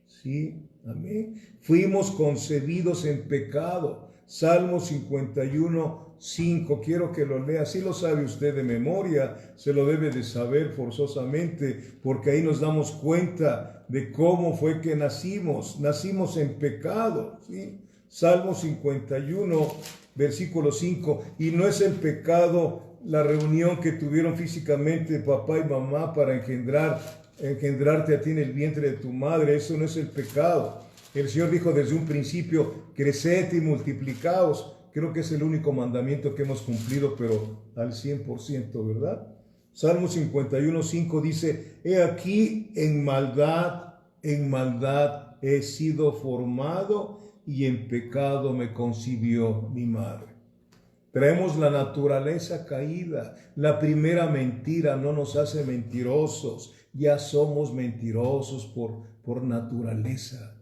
¿Sí? Amén. Fuimos concebidos en pecado. Salmo 51, 5. Quiero que lo lea. Si lo sabe usted de memoria, se lo debe de saber forzosamente, porque ahí nos damos cuenta de cómo fue que nacimos. Nacimos en pecado, ¿sí? Salmo 51, versículo 5, y no es el pecado la reunión que tuvieron físicamente papá y mamá para engendrarte a ti en el vientre de tu madre, eso no es el pecado. El Señor dijo desde un principio, creced y multiplicaos. Creo que es el único mandamiento que hemos cumplido, pero al 100%, ¿verdad? Salmo 51, 5 dice, he aquí en maldad he sido formado y en pecado me concibió mi madre. Traemos la naturaleza caída. La primera mentira no nos hace mentirosos. Ya somos mentirosos por naturaleza.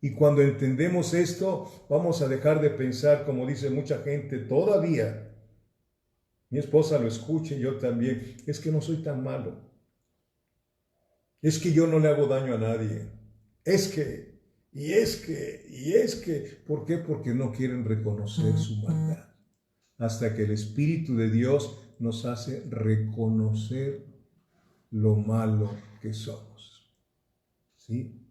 Y cuando entendemos esto, vamos a dejar de pensar, como dice mucha gente todavía. Mi esposa lo escucha y yo también. Es que no soy tan malo. Es que yo no le hago daño a nadie. Es que. ¿Por qué? Porque no quieren reconocer su maldad. Hasta que el Espíritu de Dios nos hace reconocer lo malo que somos. ¿Sí?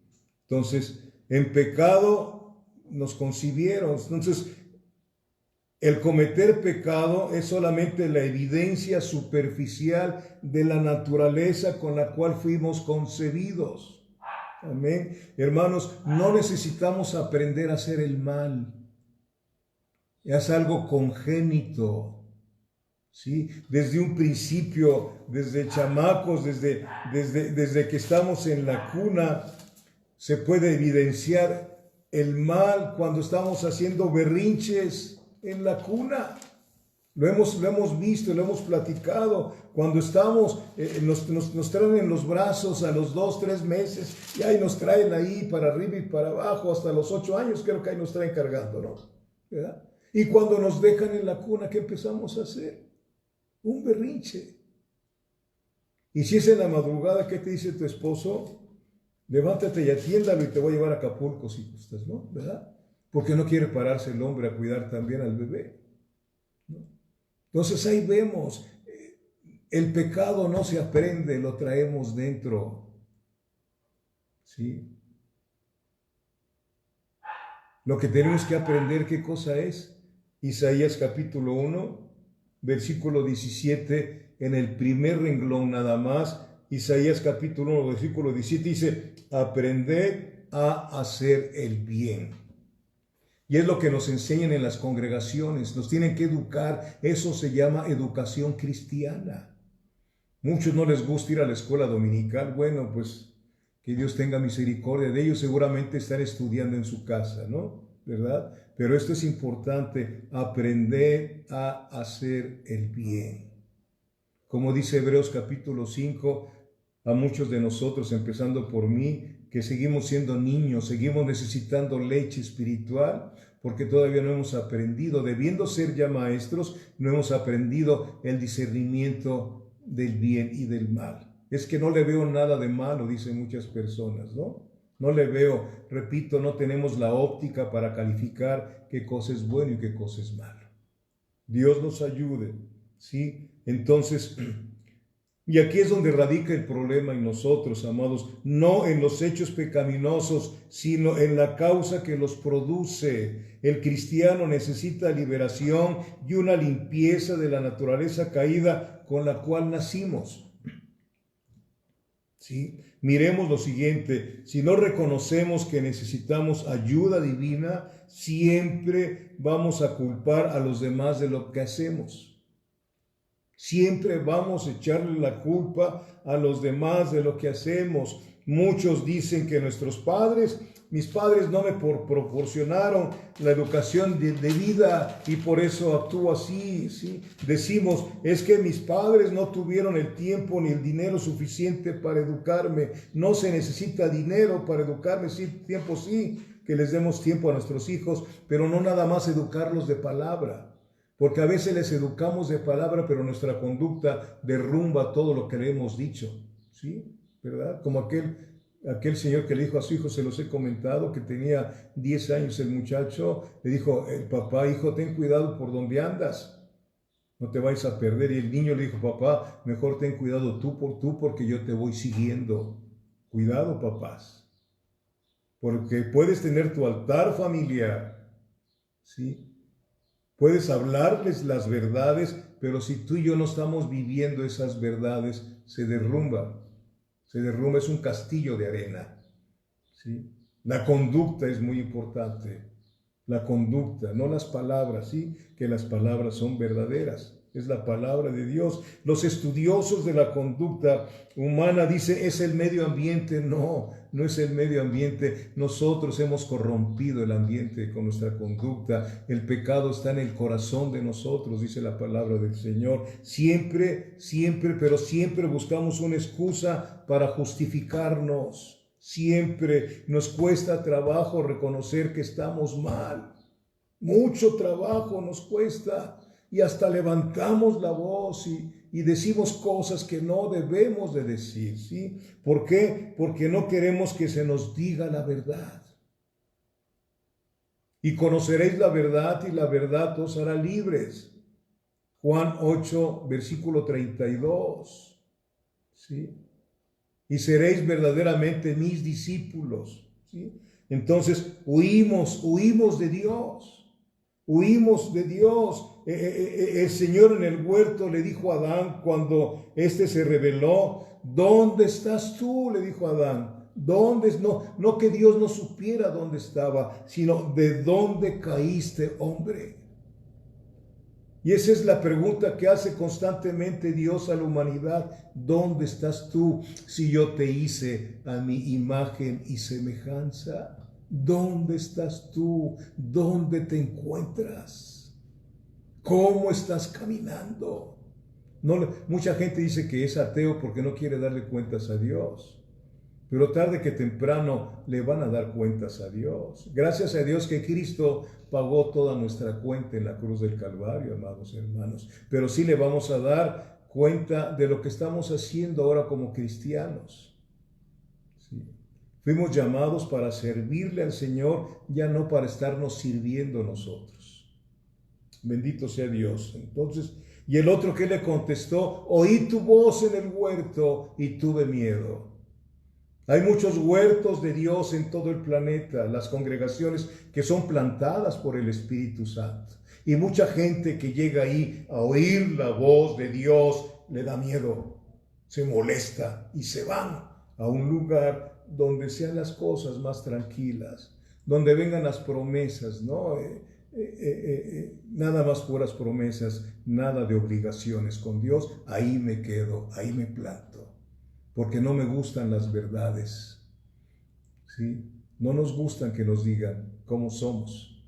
Entonces, en pecado nos concibieron. Entonces, el cometer pecado es solamente la evidencia superficial de la naturaleza con la cual fuimos concebidos. Amén. Hermanos, no necesitamos aprender a hacer el mal. Es algo congénito. ¿Sí? Desde un principio, desde chamacos, desde que estamos en la cuna, se puede evidenciar el mal cuando estamos haciendo berrinches en la cuna. Lo hemos visto, lo hemos platicado. Cuando estamos, nos traen en los brazos a los 2, 3 meses y ahí nos traen ahí para arriba y para abajo hasta los 8 años, creo que ahí nos traen cargando, ¿no? ¿Verdad? Y cuando nos dejan en la cuna, ¿qué empezamos a hacer? Un berrinche. Y si es en la madrugada, ¿qué te dice tu esposo? Levántate y atiéndalo y te voy a llevar a Acapulco si gustas, ¿no? ¿Verdad? Porque no quiere pararse el hombre a cuidar también al bebé, ¿no? Entonces ahí vemos, el pecado no se aprende, lo traemos dentro. ¿Sí? Lo que tenemos que aprender, ¿qué cosa es? Isaías capítulo 1, versículo 17, en el primer renglón nada más. Isaías capítulo 1, versículo 17 dice, aprended a hacer el bien. Y es lo que nos enseñan en las congregaciones, nos tienen que educar, eso se llama educación cristiana. Muchos no les gusta ir a la escuela dominical, bueno, pues que Dios tenga misericordia de ellos, seguramente están estudiando en su casa, ¿no? ¿Verdad? Pero esto es importante, aprender a hacer el bien. Como dice Hebreos capítulo 5, a muchos de nosotros, empezando por mí, que seguimos siendo niños, seguimos necesitando leche espiritual, porque todavía no hemos aprendido, debiendo ser ya maestros, no hemos aprendido el discernimiento del bien y del mal. Es que no le veo nada de malo, dicen muchas personas, ¿no? No le veo, repito, no tenemos la óptica para calificar qué cosa es bueno y qué cosa es malo. Dios nos ayude, ¿sí? Entonces, y aquí es donde radica el problema en nosotros, amados, no en los hechos pecaminosos, sino en la causa que los produce. El cristiano necesita liberación y una limpieza de la naturaleza caída con la cual nacimos. ¿Sí? Miremos lo siguiente, si no reconocemos que necesitamos ayuda divina, siempre vamos a culpar a los demás de lo que hacemos. Siempre vamos a echarle la culpa a los demás de lo que hacemos. Muchos dicen que mis padres no me proporcionaron la educación de vida y por eso actúo así, ¿sí? Decimos, es que mis padres no tuvieron el tiempo ni el dinero suficiente para educarme. No se necesita dinero para educarme, sí, tiempo sí, que les demos tiempo a nuestros hijos, pero no nada más educarlos de palabra. Porque a veces les educamos de palabra, pero nuestra conducta derrumba todo lo que le hemos dicho, ¿sí? ¿Verdad? Como aquel señor que le dijo a su hijo, se los he comentado, que tenía 10 años el muchacho, le dijo, el papá, hijo, ten cuidado por donde andas, no te vayas a perder. Y el niño le dijo, papá, mejor ten cuidado tú porque yo te voy siguiendo. Cuidado, papás, porque puedes tener tu altar familiar, ¿sí? Puedes hablarles las verdades, pero si tú y yo no estamos viviendo esas verdades, se derrumba. Se derrumba, es un castillo de arena, ¿sí? La conducta es muy importante. La conducta, no las palabras, ¿sí? Que las palabras son verdaderas. Es la palabra de Dios. Los estudiosos de la conducta humana dicen, es el medio ambiente. No, no es el medio ambiente. Nosotros hemos corrompido el ambiente con nuestra conducta. El pecado está en el corazón de nosotros, dice la palabra del Señor. Siempre, siempre, pero siempre buscamos una excusa para justificarnos. Siempre nos cuesta trabajo reconocer que estamos mal. Mucho trabajo nos cuesta. Y hasta levantamos la voz y decimos cosas que no debemos de decir, ¿sí? ¿Por qué? Porque no queremos que se nos diga la verdad. Y conoceréis la verdad y la verdad os hará libres. Juan 8, versículo 32, ¿sí? Y seréis verdaderamente mis discípulos, ¿sí? Entonces huimos de Dios. Huimos de Dios. El Señor en el huerto le dijo a Adán cuando éste se rebeló, ¿dónde estás tú? Le dijo a Adán. ¿Dónde? No que Dios no supiera dónde estaba, sino ¿de dónde caíste, hombre? Y esa es la pregunta que hace constantemente Dios a la humanidad. ¿Dónde estás tú si yo te hice a mi imagen y semejanza? ¿Dónde estás tú? ¿Dónde te encuentras? ¿Cómo estás caminando? Mucha gente dice que es ateo porque no quiere darle cuentas a Dios. Pero tarde que temprano le van a dar cuentas a Dios. Gracias a Dios que Cristo pagó toda nuestra cuenta en la cruz del Calvario, amados hermanos. Pero sí le vamos a dar cuenta de lo que estamos haciendo ahora como cristianos. Sí. Fuimos llamados para servirle al Señor, ya no para estarnos sirviendo nosotros. Bendito sea Dios. Entonces, y el otro que le contestó, oí tu voz en el huerto y tuve miedo. Hay muchos huertos de Dios en todo el planeta, las congregaciones que son plantadas por el Espíritu Santo. Y mucha gente que llega ahí a oír la voz de Dios le da miedo, se molesta y se van a un lugar donde sean las cosas más tranquilas, donde vengan las promesas, ¿no? Nada más puras promesas, nada de obligaciones con Dios. Ahí me quedo, ahí me planto, porque no me gustan las verdades, ¿sí? No nos gustan que nos digan cómo somos,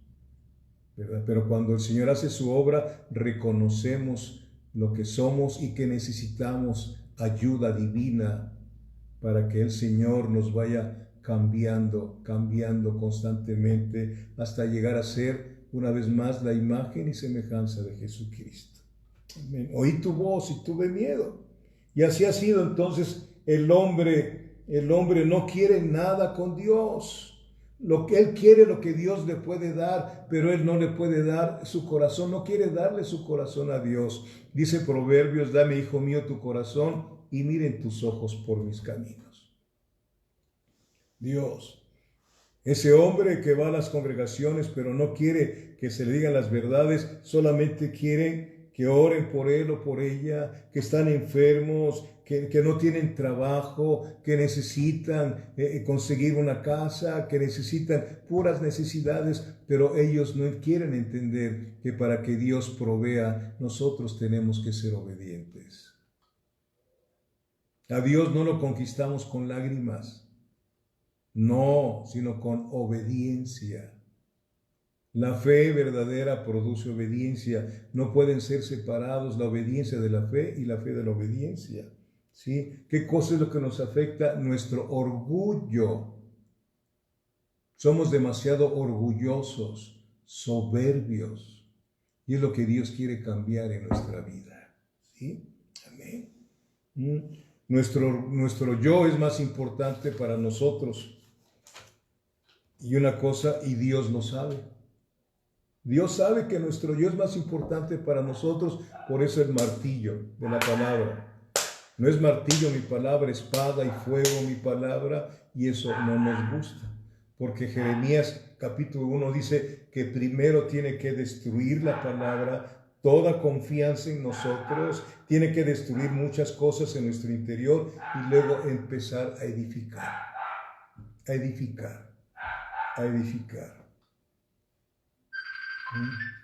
¿verdad? Pero cuando el Señor hace su obra, reconocemos lo que somos y que necesitamos ayuda divina para que el Señor nos vaya cambiando constantemente hasta llegar a ser una vez más la imagen y semejanza de Jesucristo. Amén. Oí tu voz y tuve miedo. Y así ha sido entonces el hombre no quiere nada con Dios. Lo que él quiere, lo que Dios le puede dar, pero él no le puede dar su corazón, no quiere darle su corazón a Dios. Dice Proverbios, dame, hijo mío, tu corazón y miren tus ojos por mis caminos. Dios, ese hombre que va a las congregaciones, pero no quiere que se le digan las verdades, solamente quiere que oren por él o por ella, que están enfermos, que no tienen trabajo, que necesitan conseguir una casa, que necesitan puras necesidades, pero ellos no quieren entender que para que Dios provea, nosotros tenemos que ser obedientes. A Dios no lo conquistamos con lágrimas, no, sino con obediencia. La fe verdadera produce obediencia. No pueden ser separados la obediencia de la fe y la fe de la obediencia. ¿Sí? ¿Qué cosa es lo que nos afecta? Nuestro orgullo. Somos demasiado orgullosos, soberbios. Y es lo que Dios quiere cambiar en nuestra vida. ¿Sí? Amén. Nuestro yo es más importante para nosotros. Y una cosa, y Dios lo sabe. Dios sabe que nuestro yo es más importante para nosotros, por eso el martillo de la palabra. No es martillo mi palabra, espada y fuego mi palabra, y eso no nos gusta. Porque Jeremías capítulo 1 dice que primero tiene que destruir la palabra, toda confianza en nosotros, tiene que destruir muchas cosas en nuestro interior y luego empezar a edificar, a edificar, a edificar.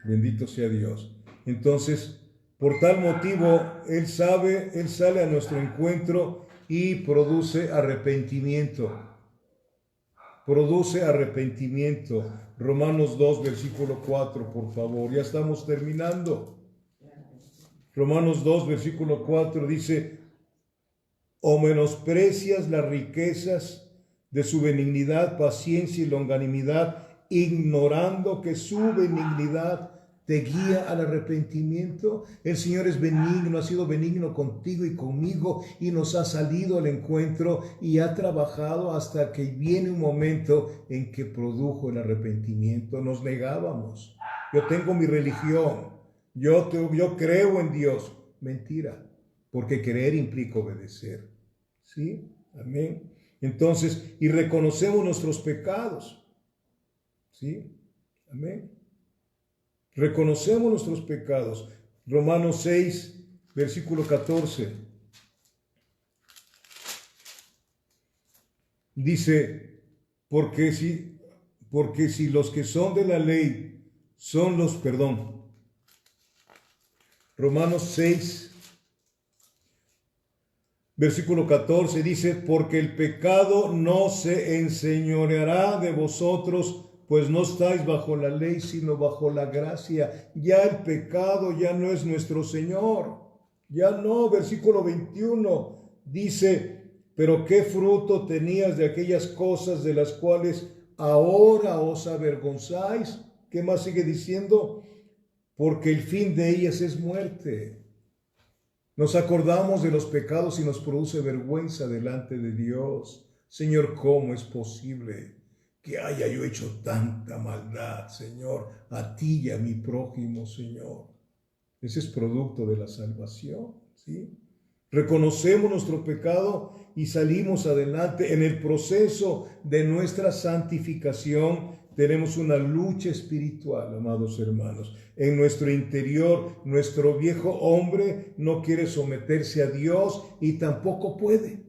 Bendito sea Dios. Entonces, por tal motivo, Él sale a nuestro encuentro y produce arrepentimiento. Produce arrepentimiento. Romanos 2, versículo 4, por favor. Ya estamos terminando. Romanos 2, versículo 4 dice: ¿o menosprecias las riquezas de su benignidad, paciencia y longanimidad, ignorando que su benignidad te guía al arrepentimiento? El Señor es benigno, ha sido benigno contigo y conmigo y nos ha salido al encuentro y ha trabajado hasta que viene un momento en que produjo el arrepentimiento. Nos negábamos. Yo tengo mi religión, yo creo en Dios. Mentira, porque creer implica obedecer. ¿Sí? Amén. Entonces, y reconocemos nuestros pecados. ¿Sí? Amén. Reconocemos nuestros pecados. Romanos 6, versículo 14. Dice, porque si los que son de la ley son los, Romanos 6, versículo 14 dice, porque el pecado no se enseñoreará de vosotros, pues no estáis bajo la ley, sino bajo la gracia. Ya el pecado ya no es nuestro Señor. Ya no. Versículo 21 dice, pero qué fruto tenías de aquellas cosas de las cuales ahora os avergonzáis. ¿Qué más sigue diciendo? Porque el fin de ellas es muerte. Nos acordamos de los pecados y nos produce vergüenza delante de Dios. Señor, ¿cómo es posible que haya yo hecho tanta maldad, Señor, a ti y a mi prójimo, Señor? Ese es producto de la salvación, ¿sí? Reconocemos nuestro pecado y salimos adelante. En el proceso de nuestra santificación tenemos una lucha espiritual, amados hermanos. En nuestro interior, nuestro viejo hombre no quiere someterse a Dios y tampoco puede.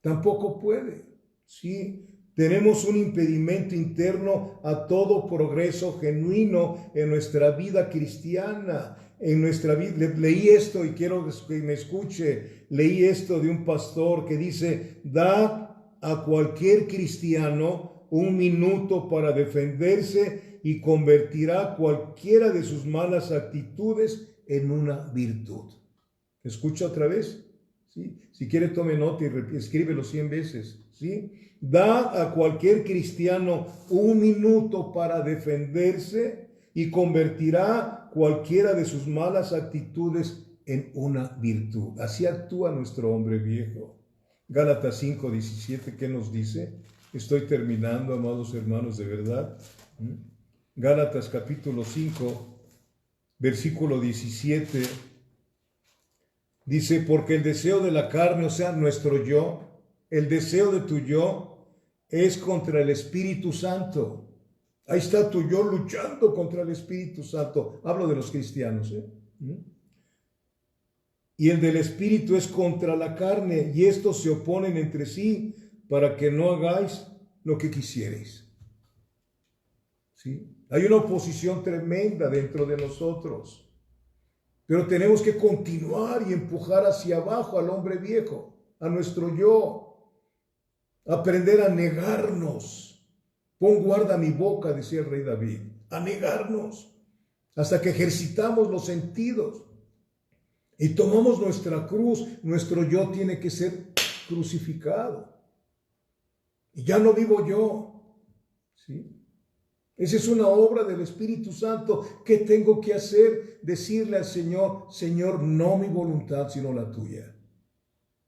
Tampoco puede, ¿sí? Tenemos un impedimento interno a todo progreso genuino en nuestra vida cristiana. En nuestra vida, leí esto y quiero que me escuche. Leí esto de un pastor que dice: da a cualquier cristiano un minuto para defenderse y convertirá cualquiera de sus malas actitudes en una virtud. ¿Escucha otra vez? ¿Sí? Si quiere, tome nota y escríbelo 100 veces. ¿Sí? Da a cualquier cristiano un minuto para defenderse y convertirá cualquiera de sus malas actitudes en una virtud. Así actúa nuestro hombre viejo. Gálatas 5:17, ¿qué nos dice? Estoy terminando, amados hermanos, de verdad. Gálatas capítulo 5, versículo 17. Dice, porque el deseo de la carne, o sea, nuestro yo, el deseo de tu yo es contra el Espíritu Santo. Ahí está tu yo luchando contra el Espíritu Santo. Hablo de los cristianos, ¿eh? Y el del Espíritu es contra la carne, y estos se oponen entre sí para que no hagáis lo que quisierais. ¿Sí? Hay una oposición tremenda dentro de nosotros. Pero tenemos que continuar y empujar hacia abajo al hombre viejo, a nuestro yo. Aprender a negarnos. Pon guarda mi boca, decía el rey David, a negarnos, hasta que ejercitamos los sentidos y tomamos nuestra cruz. Nuestro yo tiene que ser crucificado. Y ya no vivo yo. ¿Sí? Esa es una obra del Espíritu Santo. ¿Qué tengo que hacer? Decirle al Señor: Señor, no mi voluntad, sino la tuya.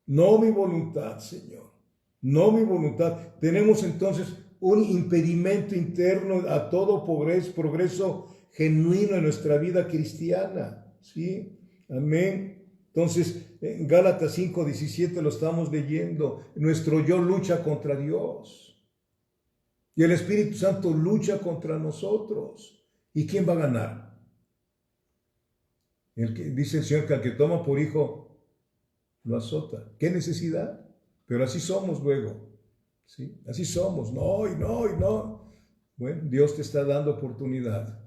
No mi voluntad, Señor. No mi voluntad. Tenemos entonces un impedimento interno a todo progreso genuino en nuestra vida cristiana. ¿Sí? Amén. Entonces, en Gálatas 5:17 lo estamos leyendo. Nuestro yo lucha contra Dios. Y el Espíritu Santo lucha contra nosotros. ¿Y quién va a ganar? Dice el Señor que al que toma por hijo lo azota. ¿Qué necesidad? Pero así somos luego. ¿Sí? Así somos. No, y no, y no. Bueno, Dios te está dando oportunidad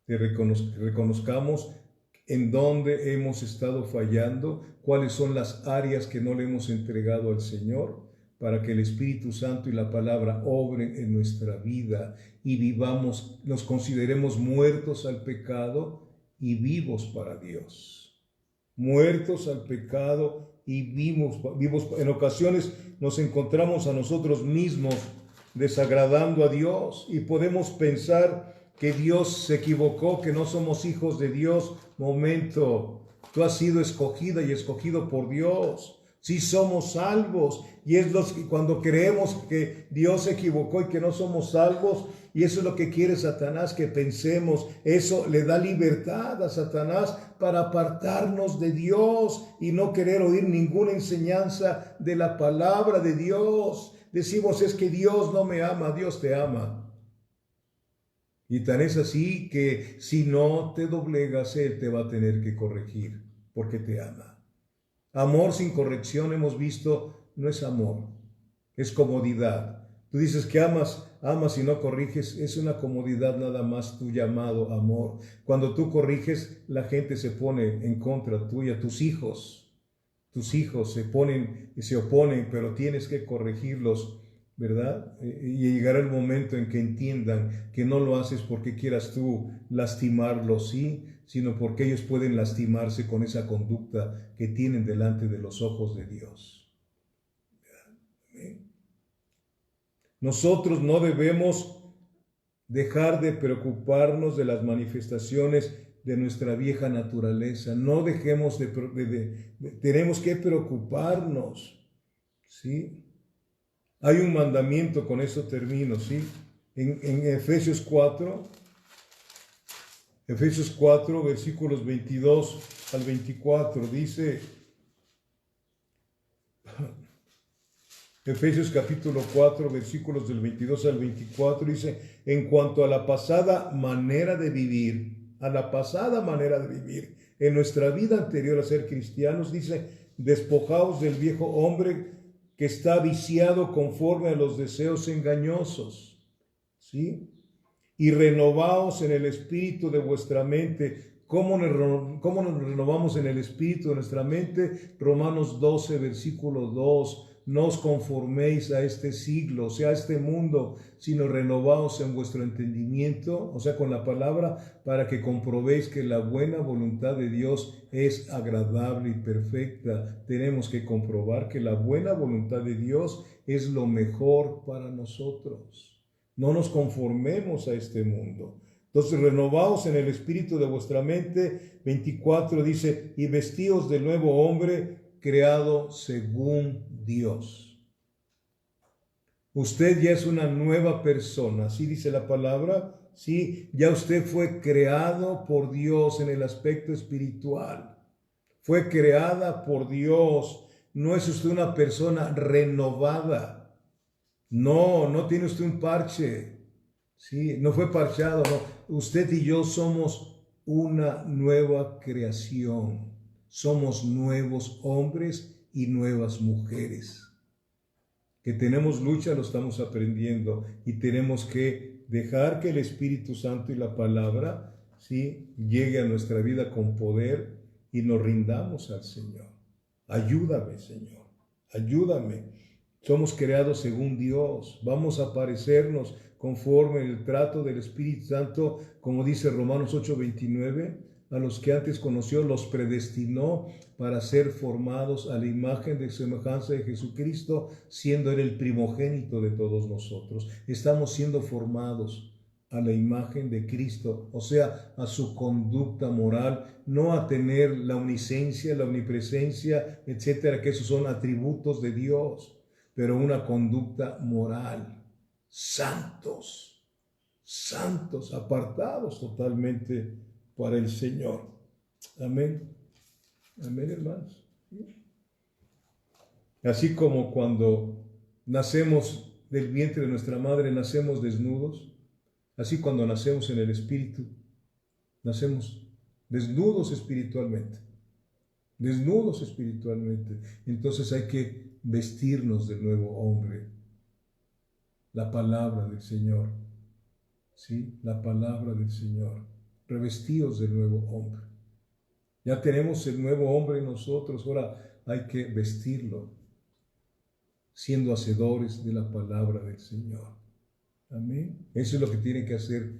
de reconozcamos en dónde hemos estado fallando, cuáles son las áreas que no le hemos entregado al Señor, para que el Espíritu Santo y la palabra obren en nuestra vida y vivamos, nos consideremos muertos al pecado y vivos para Dios. Muertos al pecado y vivos. En ocasiones nos encontramos a nosotros mismos desagradando a Dios y podemos pensar que Dios se equivocó, que no somos hijos de Dios. Momento, tú has sido escogida y escogido por Dios. Sí somos salvos, y es cuando creemos que Dios se equivocó y que no somos salvos, y eso es lo que quiere Satanás, que pensemos. Eso le da libertad a Satanás para apartarnos de Dios y no querer oír ninguna enseñanza de la palabra de Dios. Decimos, es que Dios no me ama. Dios te ama. Y tan es así que si no te doblegas, Él te va a tener que corregir, porque te ama. Amor sin corrección, hemos visto, no es amor, es comodidad. Tú dices que amas y no corriges, es una comodidad nada más tu llamado amor. Cuando tú corriges, la gente se pone en contra tuya, tus hijos se oponen, pero tienes que corregirlos, ¿verdad? Y llegará el momento en que entiendan que no lo haces porque quieras tú lastimarlos, ¿sí? Sino porque ellos pueden lastimarse con esa conducta que tienen delante de los ojos de Dios. Nosotros no debemos dejar de preocuparnos de las manifestaciones de nuestra vieja naturaleza. No dejemos tenemos que preocuparnos, ¿sí? Hay un mandamiento, con eso termino, ¿sí? En Efesios 4, versículos 22 al 24, dice, Efesios capítulo 4, versículos del 22 al 24, dice, en cuanto a la pasada manera de vivir, en nuestra vida anterior a ser cristianos, dice, despojaos del viejo hombre que está viciado conforme a los deseos engañosos, ¿sí? Y renovaos en el espíritu de vuestra mente. ¿Cómo nos renovamos en el espíritu de nuestra mente? Romanos 12, versículo 2. No os conforméis a este siglo, o sea, a este mundo, sino renovaos en vuestro entendimiento, o sea, con la palabra, para que comprobéis que la buena voluntad de Dios es agradable y perfecta. Tenemos que comprobar que la buena voluntad de Dios es lo mejor para nosotros. No nos conformemos a este mundo. Entonces, renovaos en el espíritu de vuestra mente. 24 dice, y vestíos del nuevo hombre creado según Dios. Usted ya es una nueva persona, ¿sí dice la palabra? Sí, ya usted fue creado por Dios en el aspecto espiritual. Fue creada por Dios. No es usted una persona renovada. No tiene usted un parche. Sí, no fue parchado, no. Usted y yo somos una nueva creación. Somos nuevos hombres y nuevas mujeres. Que tenemos lucha, lo estamos aprendiendo, y tenemos que dejar que el Espíritu Santo y la palabra, ¿sí?, llegue a nuestra vida con poder y nos rindamos al Señor. Ayúdame, Señor, ayúdame. Somos creados según Dios. Vamos a parecernos conforme el trato del Espíritu Santo, como dice Romanos 8:29, a los que antes conoció los predestinó para ser formados a la imagen de semejanza de Jesucristo, siendo Él el primogénito de todos nosotros. Estamos siendo formados a la imagen de Cristo, o sea, a su conducta moral, no a tener la omnisciencia, la omnipresencia, etcétera, que esos son atributos de Dios, pero una conducta moral, santos, apartados totalmente para el Señor. Amén. Amén, hermanos. Así como cuando nacemos del vientre de nuestra madre nacemos desnudos, así cuando nacemos en el Espíritu, nacemos desnudos espiritualmente. Desnudos espiritualmente. Entonces hay que vestirnos del nuevo hombre. La palabra del Señor. ¿Sí? La palabra del Señor. Revestidos del nuevo hombre. Ya tenemos el nuevo hombre en nosotros, ahora hay que vestirlo, siendo hacedores de la palabra del Señor. Amén. Eso es lo que tienen que hacer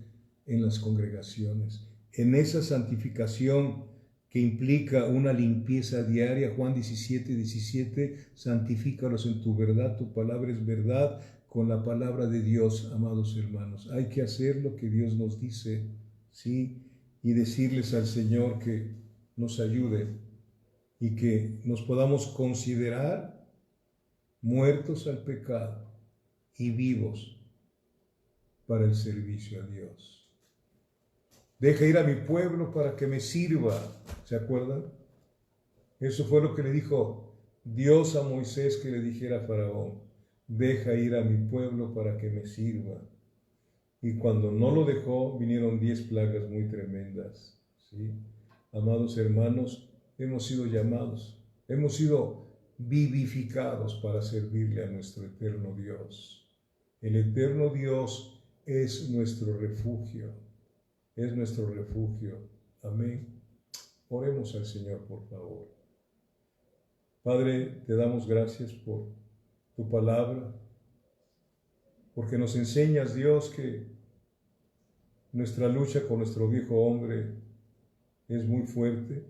en las congregaciones. En esa santificación que implica una limpieza diaria, Juan 17:17, santifícalos en tu verdad, tu palabra es verdad, con la palabra de Dios, amados hermanos. Hay que hacer lo que Dios nos dice, ¿sí? Y decirles al Señor que nos ayude y que nos podamos considerar muertos al pecado y vivos para el servicio a Dios. Deja ir a mi pueblo para que me sirva. ¿Se acuerdan? Eso fue lo que le dijo Dios a Moisés, que le dijera a Faraón: deja ir a mi pueblo para que me sirva. Y cuando no lo dejó, vinieron 10 plagas muy tremendas. ¿Sí? Amados hermanos, hemos sido llamados, hemos sido vivificados para servirle a nuestro eterno Dios. El eterno Dios es nuestro refugio. Es nuestro refugio. Amén. Oremos al Señor, por favor. Padre, te damos gracias por tu palabra, porque nos enseñas, Dios, que nuestra lucha con nuestro viejo hombre es muy fuerte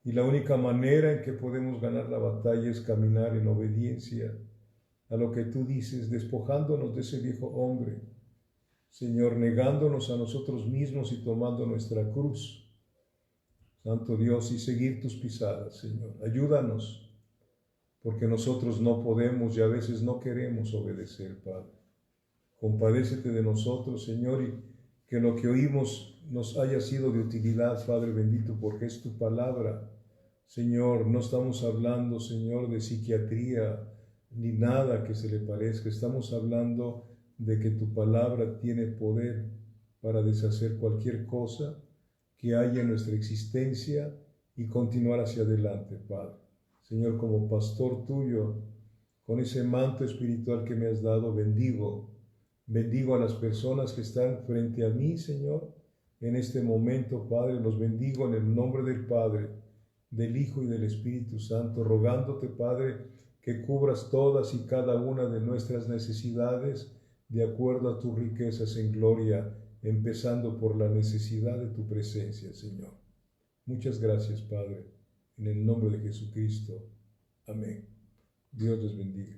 y la única manera en que podemos ganar la batalla es caminar en obediencia a lo que tú dices, despojándonos de ese viejo hombre, Señor, negándonos a nosotros mismos y tomando nuestra cruz. Santo Dios, y seguir tus pisadas, Señor. Ayúdanos, porque nosotros no podemos y a veces no queremos obedecer, Padre. Compadécete de nosotros, Señor, y que lo que oímos nos haya sido de utilidad, Padre bendito, porque es tu palabra. Señor, no estamos hablando, Señor, de psiquiatría ni nada que se le parezca. Estamos hablando de que tu palabra tiene poder para deshacer cualquier cosa que haya en nuestra existencia y continuar hacia adelante, Padre. Señor, como pastor tuyo, con ese manto espiritual que me has dado, bendigo a las personas que están frente a mí, Señor, en este momento, Padre. Los bendigo en el nombre del Padre, del Hijo y del Espíritu Santo, rogándote, Padre, que cubras todas y cada una de nuestras necesidades de acuerdo a tus riquezas en gloria, empezando por la necesidad de tu presencia, Señor. Muchas gracias, Padre, en el nombre de Jesucristo. Amén. Dios les bendiga.